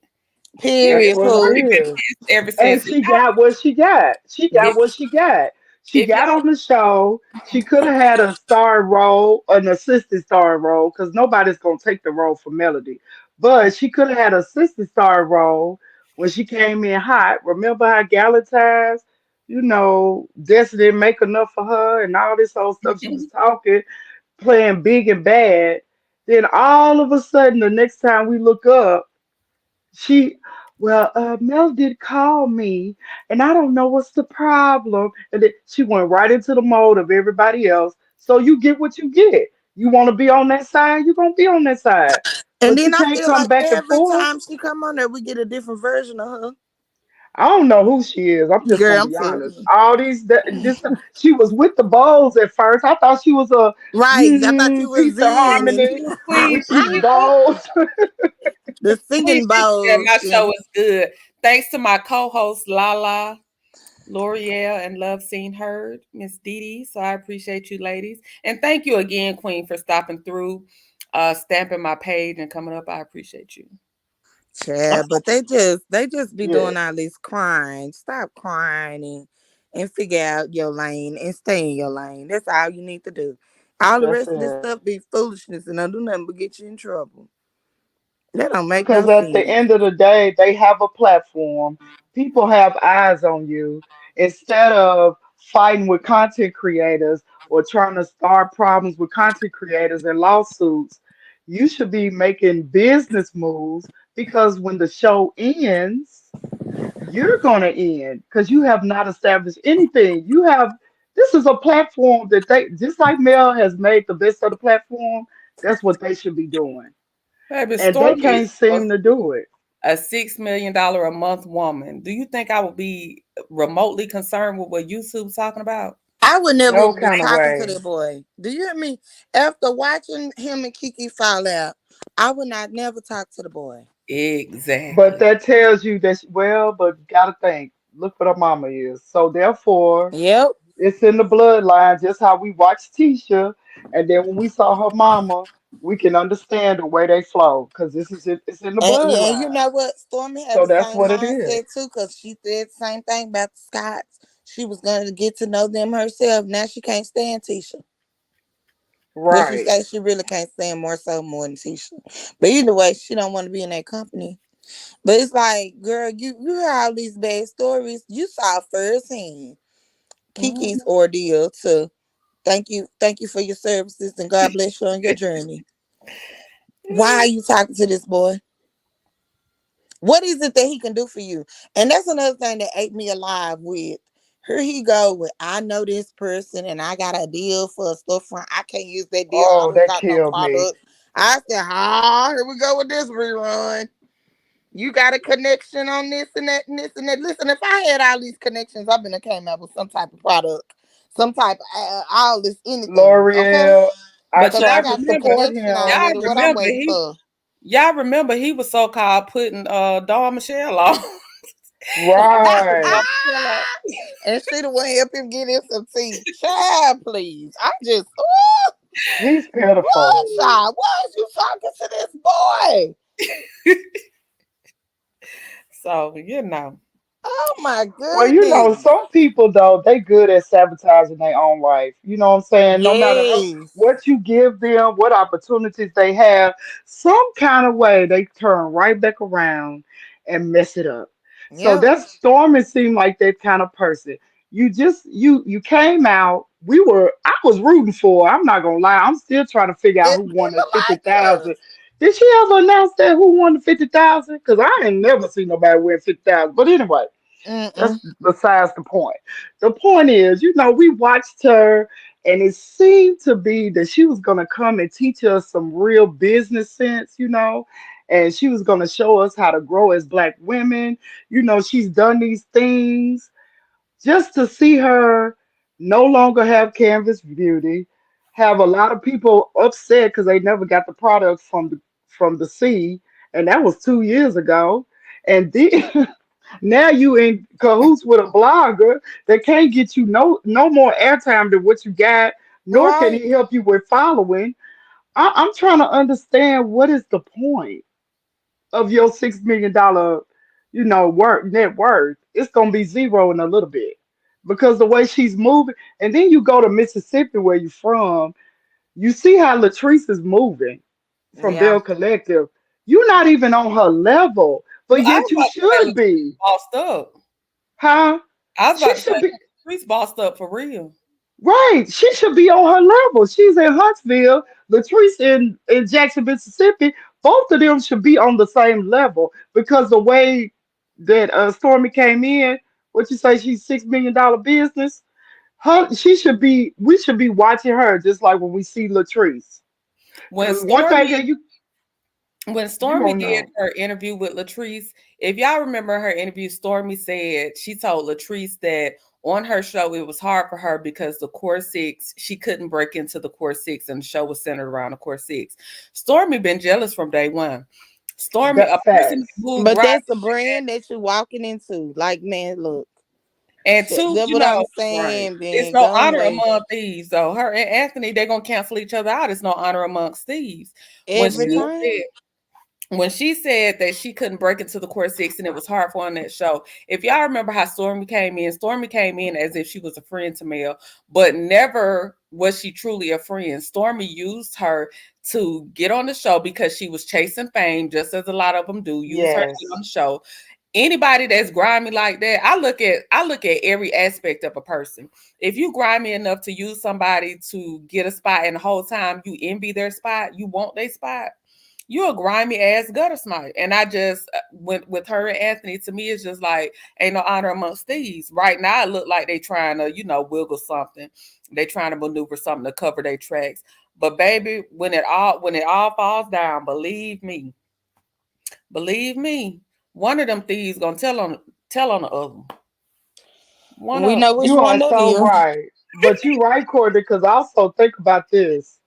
That's Period. Period, what it Pooh. Stormy been is. pissed ever And since. she got what she got. She got If what she got. She if got y'all on the show. She could have had a star role, an assistant star role, because nobody's gonna take the role for Melody. But she could have had an assistant star role when she came in hot. Remember how Galentine's, Destiny didn't make enough for her and all this old stuff she was talking, playing big and bad. Then all of a sudden, the next time we look up, she, well, Mel did call me, and I don't know what's the problem. And then she went right into the mode of everybody else. So you get what you get. You want to be on that side, you're gonna be on that side. And But you then I can't feel come like back and every forth. time she come on there, we get a different version of her. I don't know who she is. I'm just Girl, gonna I'm be telling honest. you. All these, this, she was with the Bowls at first. I thought she was a Right. I thought you was piece of in and harmony Queen with these Sheba. Bowls. the Queen singing Sheba said my bowls. show is good. Thanks to my co-hosts Lala, L'Oreal, and Love Seen Heard, Miss Dee Dee. So I appreciate you ladies. And thank you again, Queen, for stopping through, stamping my page and coming up. I appreciate you. Yeah, but they just be Yeah, doing all this crying. Stop crying and figure out your lane and stay in your lane. That's all you need to do. All the that's rest of this it. stuff be foolishness and don't do nothing but get you in trouble. That don't make no Because at the sense. end of the day, they have a platform. People have eyes on you. Instead of fighting with content creators or trying to start problems with content creators and lawsuits, you should be making business moves because when the show ends, you're going to end because you have not established anything. You have, this is a platform that they, just like Mel has made the best of the platform, that's what they should be doing. Baby, And they Stormy can't is seem to do it. a $6 million a month woman. Do you think I would be remotely concerned with what YouTube's talking about? I would never No be kind of talking to way. that boy. Do you hear me? After watching him and Kiki fall out, I would not never talk to the boy. But Exactly. that tells you that, well, but gotta think, look what her mama is. So therefore, Yep. it's in the bloodline, just how we watched Tisha. And then when we saw her mama, we can understand the way they flow because this is it, it's in the And yeah, you bloodline. know what? Stormy had So the that's same what it is. mindset too, because she said the same thing about the Scots. She was gonna get to know them herself. Now she can't stand Tisha. Well, she Right. say she really can't stand more than Tisha. But either way, she don't want to be in that company. But it's like, girl, you hear all these bad stories. You saw firsthand Kiki's Mhm. ordeal to thank you for your services and God bless you on your journey. Why are you talking to this boy? What is it that he can do for you? And that's another thing that ate me alive with. Here he go with I know this person and I got a deal for a storefront. I can't use that deal. I Oh, don't that got no killed me. product. I said, ah, here we go with this rerun. You got a connection on this and that and this and that. Listen, if I had all these connections, I've been came out with some type of product, some type of all this anything. Okay, L'Oreal, I But because I tried to got some support connection him. y'all already. What I'm remember waiting he for. y'all remember he was so called putting Dawn Michelle on. Right. And she the one help him get in some tea. Child, please. I just, ooh, He's pitiful. what, child? Why is you talking to this boy? So, you know. Oh my Well, you know, goodness. some people though, they good at sabotaging their own life. You know what I'm saying? No matter Yes. what you give them, what opportunities they have, some kind of way they turn right back around and mess it up. So Yep. that Stormy seemed like that kind of person. You came out. I was rooting for her. I'm not gonna lie. I'm still trying to figure out It who won people that like 50,000. us. Did she ever announce that who won the 50,000? Because I ain't never seen nobody win 50,000. But anyway. That's Mm-mm. besides the point. The point is, we watched her, and it seemed to be that she was going to come and teach us some real business sense, and she was going to show us how to grow as Black women. She's done these things just to see her no longer have Canvas Beauty, have a lot of people upset because they never got the product from the sea, and that was 2 years ago. And then now you in cahoots with a blogger that can't get you no more airtime than what you got, nor can Right. he help you with following. I'm trying to understand what is the point of your $6 million, net worth. It's gonna be zero in a little bit because the way she's moving, and then you go to Mississippi where you're from, you see how Latrice is moving from Yeah. Bell Collective. You're not even on her level, Well, but I was yet you about to say should Latrice be, bossed up. huh? I was She about to say should be. Latrice bossed up for real. Right. She should be on her level. She's in Huntsville, Latrice in Jackson, Mississippi. Both of them should be on the same level because the way that Stormy came in, what you say, she's $6 million business. She should be. We should be watching her just like when we see Latrice. When Because one thing Stormy that when you Stormy gonna did know. her interview with Latrice, if y'all remember her interview, Stormy said she told Latrice that on her show it was hard for her because the core six, she couldn't break into the core six, and the show was centered around the core six. Stormy been jealous from day one. Stormy, a That person that facts. moved But grimy, that's a brand that you're walking into. Like, man, look. and two, That's you what I'm know, Right. saying, it's man. no Gone honor away. among thieves. So her and Anthony, they're gonna cancel each other out. It's no honor amongst thieves. When Every she Yeah. said time. when she said that she couldn't break into the core six and it was hard for her on that show, if y'all remember how Stormy came in as if she was a friend to Mel, but never was she truly a friend. Stormy used her to get on the show because she was chasing fame, just as a lot of them do. Use her to get on Yes. the show. Anybody that's grimy like that, I look at every aspect of a person. If you grimy enough to use somebody to get a spot, and the whole time you envy their spot, you want their spot, you a grimy ass gutter snipe. And I just went with her and Anthony. To me, it's just like ain't no honor amongst thieves. Right now, it look like they trying to, wiggle something. They trying to maneuver something to cover their tracks. But baby, when it all falls down, believe me, one of them thieves gonna tell on the other. One We of know which You are one that so is. right. But you right, Courtney, because also think about this.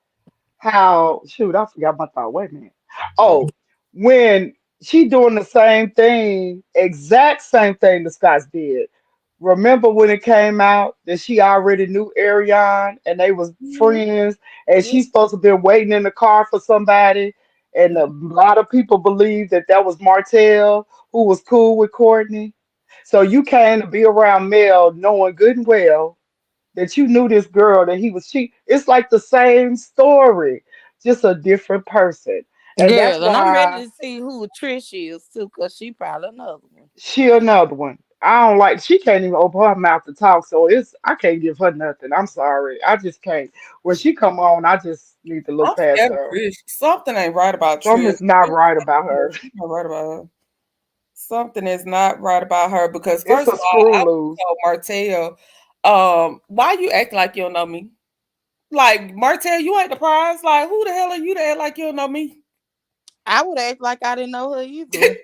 How shoot, I forgot my thought. Wait a minute. Oh, when she doing the same thing, exact same thing the Scots did. Remember when it came out that she already knew Ariane and they was them. friends and she's supposed to be waiting in the car for somebody and a lot of people believe that that was Martell who was cool with Courtney. So you came to be around Mel knowing good and well that you knew this girl that he was cheating. It's like the same story, just a different person. And that's Girl, and I'm ready why to see who Trish is too, because she probably another one. she another one. I don't like she can't even open her mouth to talk, so it's I can't give her nothing. I'm sorry. I just can't. When she come on, I just need to I'm look past scared of her. Trish. Something ain't right about Trish. Something's not right about her. Something not right about her. Something is not right about her because It's first a of all, screw I loose. told Martell, why you acting like you don't know me? Like Martell, you ain't the prize. Like who the hell are you to act like you don't know me? I would act like I didn't know her either.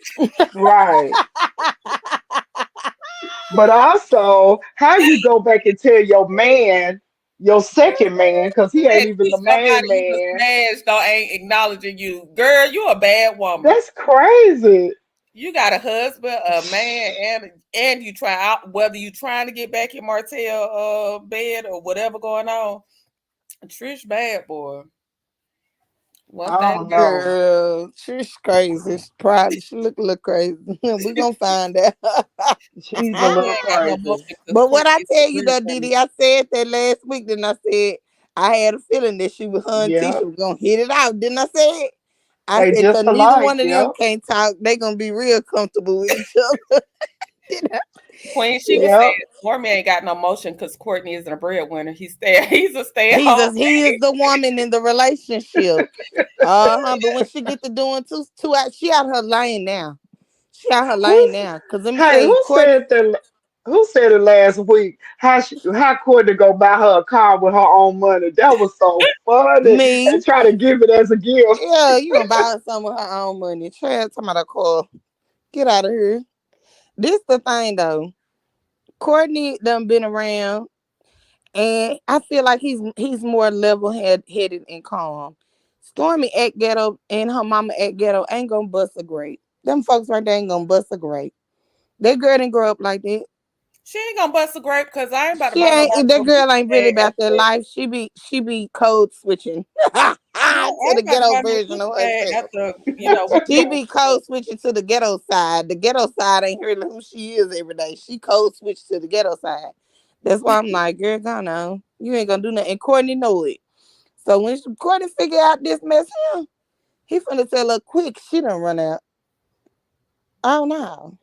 Right. But also, how you go back and tell your man, your second man, because he That ain't even the main somebody you just man. smashed don't ain't acknowledging you. Girl, you a bad woman. That's crazy. You got a husband, a man, and you try out whether you trying to get back in Martell bed or whatever going on. Trish bad boy. One I thing don't about know. Girl, she's crazy. She probably she look a little crazy. We gonna find out. She's a Stormy little ain't got no crazy. motion because But what Courtney I is a tell you real though, person. Didi, I said that last week. Then I said I had a feeling that she was her and Yeah. Tisha was gonna hit it out. Didn't I say it? I They said, cause just neither alike. one of them Yep. can't talk. They gonna be real comfortable with each other. Didn't I? Queen Sheba said Yep. Stormy ain't got no motion because Courtney isn't a breadwinner. He's a stay at He's home. a, he is the woman in the relationship. But when she get to doing two out, she out her lane now. She out her lane Who's now. Cause let me tell hey, you, who Courtney, said that who said it last week? How Courtney go buy her a car with her own money? That was so funny. me, And try to give it as a gift. yeah, you gonna buy her some with her own money. Trans talking about a car. Get out of here. This the thing though. Courtney done been around, and I feel like he's more headed and calm. Stormy at ghetto and her mama at ghetto ain't gonna bust a grape. Them folks right there ain't gonna bust a grape. That girl didn't grow up like that. She ain't gonna bust a grape because I ain't about to She buy nobody ain't. That no Gucci girl ain't really bag about after that that. life. She be code switching to I the ain't about to ghetto buy no version Gucci of bag herself. after what you She going be code switching to the ghetto side. The ghetto side ain't really who she is every day. She code switched to the ghetto side. That's why I'm like, girl, gone on. You ain't gonna do nothing. And Courtney know it. So when Courtney figure out this mess here, he finna tell her quick she done run out. I don't know.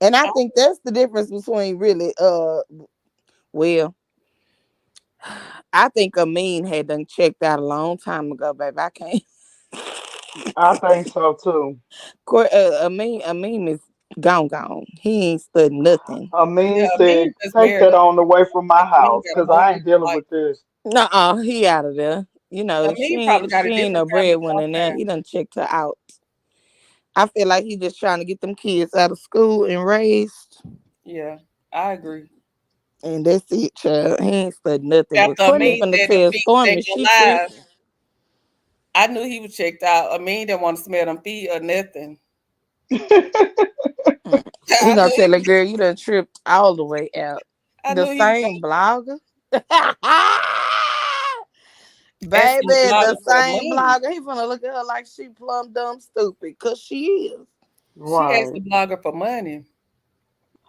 And I think that's the difference between really well, I think Amin had done checked out a long time ago, baby. I can't. I think so too. Amin is gone. He ain't studying nothing. I Yeah, mean, I mean, said, just take married. that on the way from my I mean, house, got a cause whole I ain't different dealing life. with this. Nuh-uh, he out of there. I She mean, ain't probably got she a ain't no different family breadwinner in there. sometimes. He done checked her out. I feel like he just trying to get them kids out of school and raised. Yeah, I agree. And that's it, child. He ain't studying nothing. But After Courtney Amin finna said the tell feet Stormy ain't go she live, tripping. I knew he was checked out. Amin didn't want to smell them feet or nothing. He I gonna knew he tell the was. girl you done tripped all the way out. I The knew he was same blogger. asking the Baby, the blogger for same money. blogger. He finna look at her like she plumb dumb stupid. Cause she is. She asked Right. the blogger for money.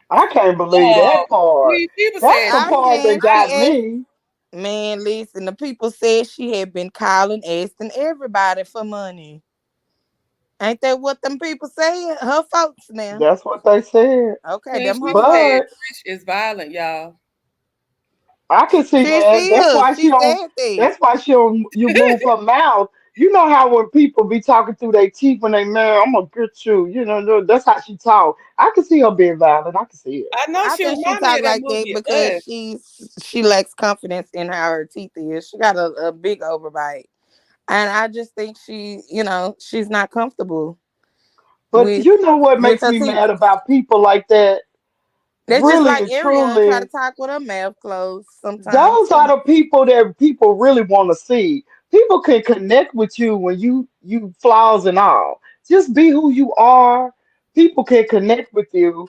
I can't believe Oh, that part. people That's said the I part can. that She got asked. me. Man, listen, the people said she had been calling, asking everybody for money. Ain't that what them people said? Her folks now. That's what they said. Okay, Queen them her Sheba said folks. But Trish is violent, y'all. I can see She that. That's is. why she She don't. said that. That's why she don't. You move her mouth. You know how when people be talking through their teeth when they man, I'm gonna get you. You know, that's how she talk. I can see her being violent. I can see it. I know I she think she remind me talk of that like that movie because Us. she lacks confidence in how her teeth is. She got a big overbite. And I just think she's not comfortable But with you know what with makes her me teeth. mad about people like that? That's just Really like and Ariana try to truly, talk with her mouth closed sometimes those are too. the people that people really want to see. People can connect with you when you flaws and all. Just be who you are. People can connect with you.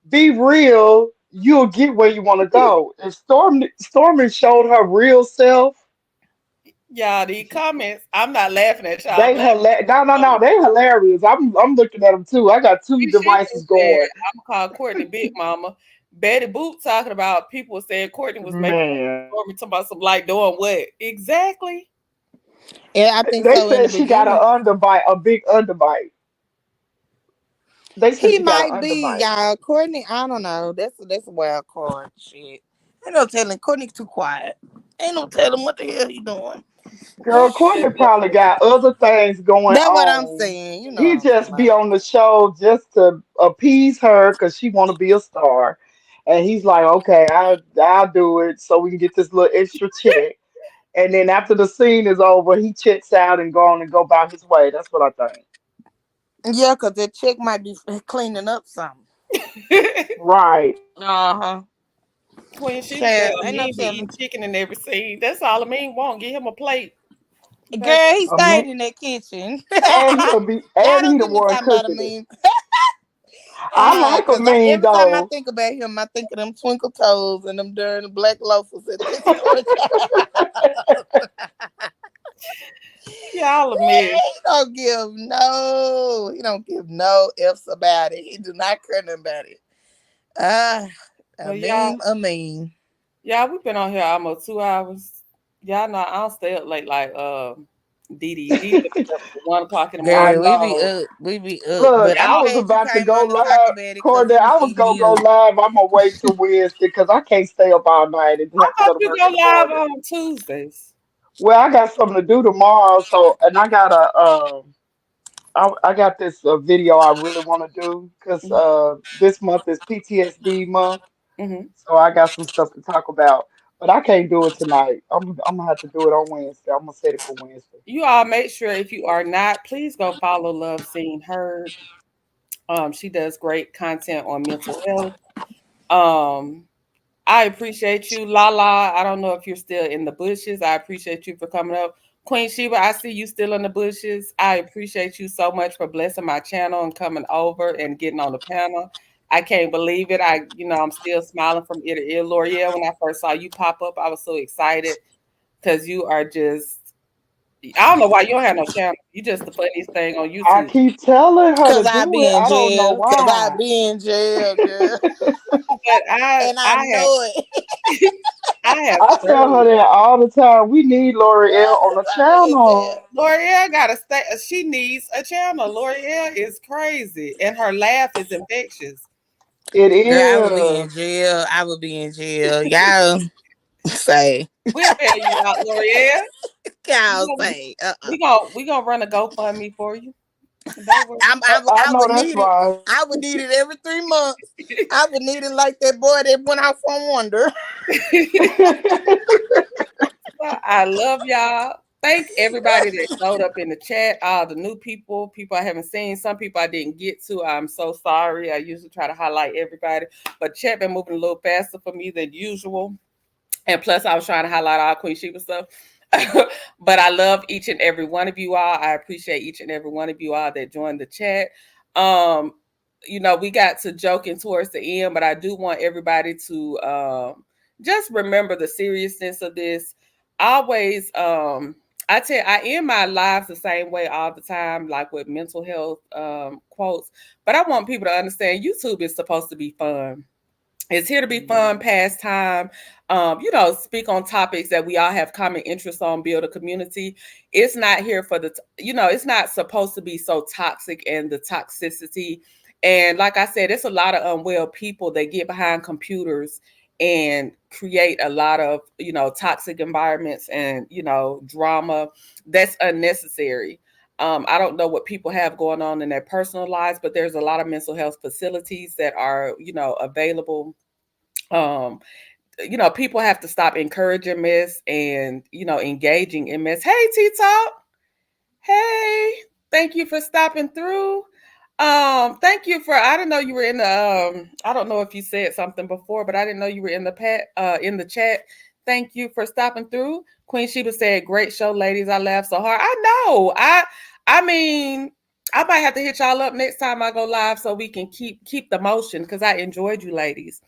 Be real. You'll get where you want to go. And Stormy showed her real self. Y'all, these comments, I'm not laughing at y'all. I'm They laughing at no no the no. comments. They hilarious. I'm looking at them too. I got two Queen Sheba devices said, going. I'm gonna call Courtney Big Mama. Betty Boop talking about people saying Courtney was making Man, Stormy talking about some like doing what? Exactly. Yeah, I think they so in the said she got beginning. an underbite, a big underbite. They said He she got might an be, underbite. y'all. Courtney, I don't know. That's a wild card. Shit. Ain't no telling. Courtney too quiet. Ain't no telling what the hell he doing. Girl, Courtney probably got other things going That's what I'm on. saying. You know what He I'm talking just be about. on the show just to appease her because she want to be a star, and he's like, "Okay, I'll do it so we can get this little extra check." And then after the scene is over, he checks out and go on and go about his way. That's what I think. Yeah, cause that chick might be cleaning up something. Right. Uh-huh. Queen Sheba said Child, ain't no Amin be telling. eating chicken in every scene. That's all Amin want. Get him a plate. Baby. Girl, he I mean, stayed in that kitchen. Y'all and he don't the get me one talking about cooking it. him. I like a Cause mean every time I though. think about him, I think of them twinkle toes and them darn black loafers at this store. Y'all a mess. He don't give no ifs about it. He do not care nothing about it. Ah, a Well, y'all, meme, a meme. we've been on here almost 2 hours. Y'all know I don't stay up late like Dee Dee. Dee Dee be up to 1 o'clock in the I morning. Girl, we be know. up. We be up. Look, But Y'all, I'm I was glad you about to came go on to talk live, about it because Courtney. it was I was eating gonna me go up. live. I'm gonna wait till Wednesday because I can't stay up all night and I have to thought go to you work go in the live morning. on Tuesdays. Well, I got something to do tomorrow, so and I got I got this video I really want to do because Mm-hmm. this month is PTSD month, Mm-hmm. so I got some stuff to talk about. But I can't do it tonight. I'm gonna have to do it on Wednesday. I'm gonna set it for Wednesday. You all make sure if you are not, please go follow Love Seen Heard. She does great content on mental health. Um, I appreciate you, Lala. I don't know if you're still in the bushes. I appreciate you for coming up. Queen Sheba, I see you still in the bushes. I appreciate you so much for blessing my channel and coming over and getting on the panel. I can't believe it. I'm still smiling from ear to ear. L'Oreal, when I first saw you pop up, I was so excited because you are just, I don't know why you don't have no channel. You just the funniest thing on I YouTube. keep telling her Cause to I do be it. in I don't know jail. Cause I why. be in jail, girl. But I, And I I have, know it. I have I tell her thoroughly. that all the time. We need L'Oreal on the Cause I be in channel. jail. L'Oreal gotta stay. She needs a channel. L'Oreal is crazy, and her laugh is infectious. It Girl, I would be is. in jail. I would be in jail. Y'all. Say. We'll bail you out, L'Oreal. We Cow gonna, say. we gonna run a GoFundMe for you. Don't worry. I I know would that's need it. right. I would need it every 3 months. I would need it like that boy that went off on Wonder. I love y'all. Thank everybody that showed up in the chat. All the new people I haven't seen. Some people I didn't get to. I'm so sorry. I usually try to highlight everybody, but chat been moving a little faster for me than usual. And plus, I was trying to highlight all Queen Sheba stuff. But I love each and every one of you all. I appreciate each and every one of you all that joined the chat. Um, we got to joking towards the end, but I do want everybody to just remember the seriousness of this. Always, I end my lives the same way all the time, like with mental health quotes. But I want people to understand YouTube is supposed to be fun. It's here to be fun, pastime, speak on topics that we all have common interests on, build a community. It's not here for it's not supposed to be so toxic and the toxicity. And like I said, it's a lot of unwell people that get behind computers and create a lot of, toxic environments and, drama that's unnecessary. I don't know what people have going on in their personal lives, but there's a lot of mental health facilities that are, available. Um, people have to stop encouraging mess and, engaging in mess. Hey, T Talk. Hey, thank you for stopping through. Thank you for I didn't know you were in the I don't know if you said something before, but I didn't know you were in the chat. Thank you for stopping through. Queen Sheba said, "Great show, ladies. I laughed so hard." I know. I mean, I might have to hit y'all up next time I go live so we can keep the motion because I enjoyed you ladies.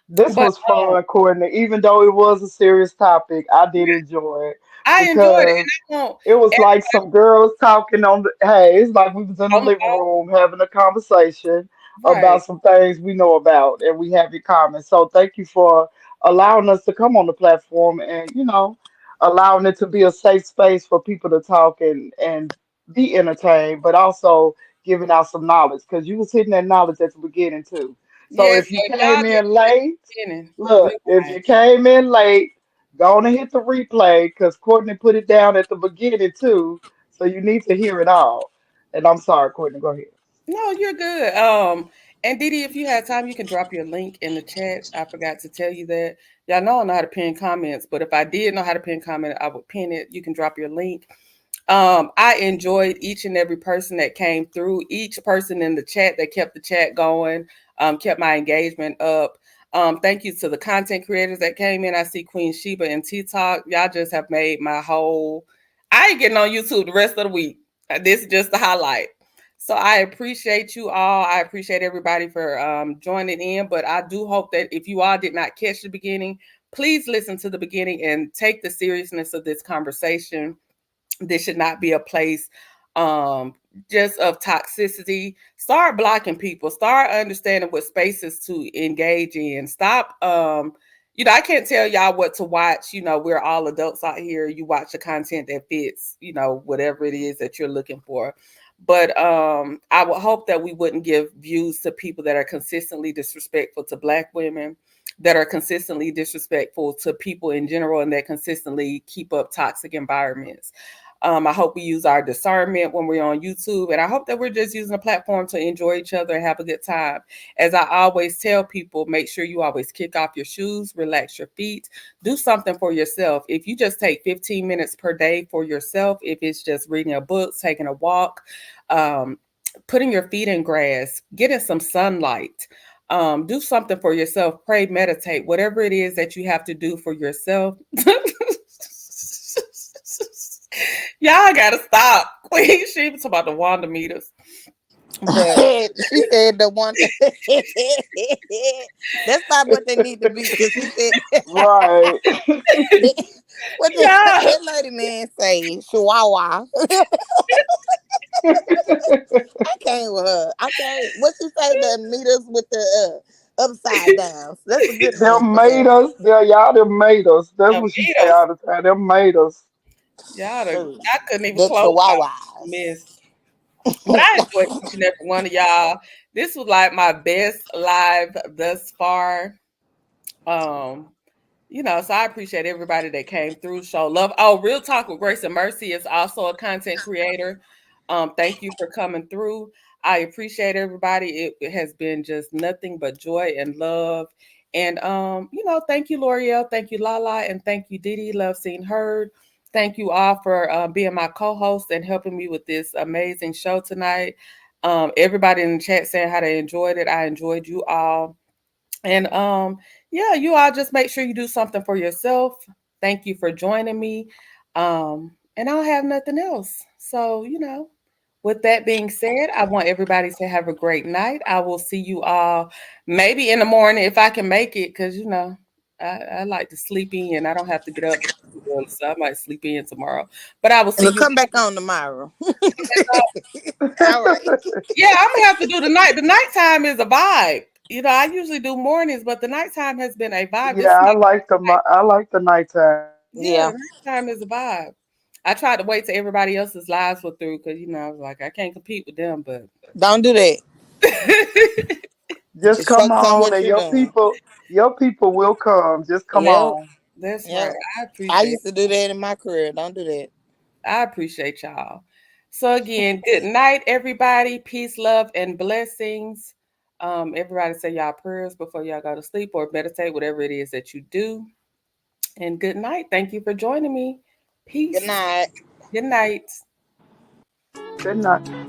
This But was fun, Courtney. Even though it was a serious topic, I did enjoy it I enjoyed it, because and I want it was like some girls talking on the. Hey, it's like we was in the on the living phone. room having a conversation Right. about some things we know about and we have in common. So thank you for allowing us to come on the platform and allowing it to be a safe space for people to talk and be entertained, but also giving out some knowledge because you was hitting that knowledge at the beginning too. So Yes, if you so y'all came did in great late, beginning. look, if Real you came in late, go on and hit the replay because Courtney put it down at the beginning too. So you need to hear it all. And I'm sorry, Courtney, go ahead. No, you're good. And Didi, if you have time, you can drop your link in the chat. I forgot to tell you that. Y'all know I know how to pin comments, but if I did know how to pin comment, I would pin it. You can drop your link. I enjoyed each and every person that came through, each person in the chat that kept the chat going, kept my engagement up. Thank you to the content creators that came in. I see Queen Sheba and T Talk. Y'all just have made my whole. I ain't getting on YouTube the rest of the week. This is just the highlight. So I appreciate you all. I appreciate everybody for joining in. But I do hope that if you all did not catch the beginning, please listen to the beginning and take the seriousness of this conversation. This should not be a place um just of toxicity. Start blocking people, start understanding what spaces to engage in. Stop I can't tell y'all what to watch. We're all adults out here. You watch the content that fits, whatever it is that you're looking for. But I would hope that we wouldn't give views to people that are consistently disrespectful to Black women, that are consistently disrespectful to people in general, and that consistently keep up toxic environments. I hope we use our discernment when we're on YouTube. And I hope that we're just using a platform to enjoy each other and have a good time. As I always tell people, make sure you always kick off your shoes, relax your feet, do something for yourself. If you just take 15 minutes per day for yourself, if it's just reading a book, taking a walk, um, putting your feet in grass, getting some sunlight, do something for yourself, pray, meditate, whatever it is that you have to do for yourself. Y'all gotta stop. Queen Sheba talking about the Wanda meters. But She said the one. That's not what they need to be because she said Right. what yeah, that lady man say? Chihuahua. I can't with her. I can't. What she say? The meters with the upside down. That's a good name Them for made her. us. Y'all them made us. That's the what she say meters. all the time. Them made us. Shoot. I couldn't even The close my chihuahuas. mess. But I enjoyed each and every one of y'all. This was like my best live thus far. Um, So I appreciate everybody that came through, show love. Oh, Real Talk with Grace and Mercy is also a content creator. Thank you for coming through. I appreciate everybody. It has been just nothing but joy and love. And thank you, L'Oreal. Thank you, Lala, and thank you, Didi. Love Seen Heard. Thank you all for being my co-host and helping me with this amazing show tonight. Everybody in the chat saying how they enjoyed it. I enjoyed you all. And yeah, you all just make sure you do something for yourself. Thank you for joining me. And I don't have nothing else. So, with that being said, I want everybody to have a great night. I will see you all maybe in the morning if I can make it, because I like to sleep in. I don't have to get up too early, so I might sleep in tomorrow. But I will see We'll you. come back on tomorrow. All right. Yeah, I'm gonna have to do the night. The nighttime is a vibe. I usually do mornings, but the nighttime has been a vibe. Yeah, I like the nighttime. Yeah, Yeah. the nighttime is a vibe. I tried to wait till everybody else's lives were through because I was like, I can't compete with them, but Don't do that. Just Just come focus on on, what and you're doing. your people will come. Just come Yep. on. that's right. Yep. I I appreciate used to do that in my career. Don't do that. I appreciate y'all. So again, good night, everybody. Peace, love, and blessings. Everybody say y'all prayers before y'all go to sleep or meditate, whatever it is that you do. And good night. Thank you for joining me. Good Peace. night. Good night. Good night.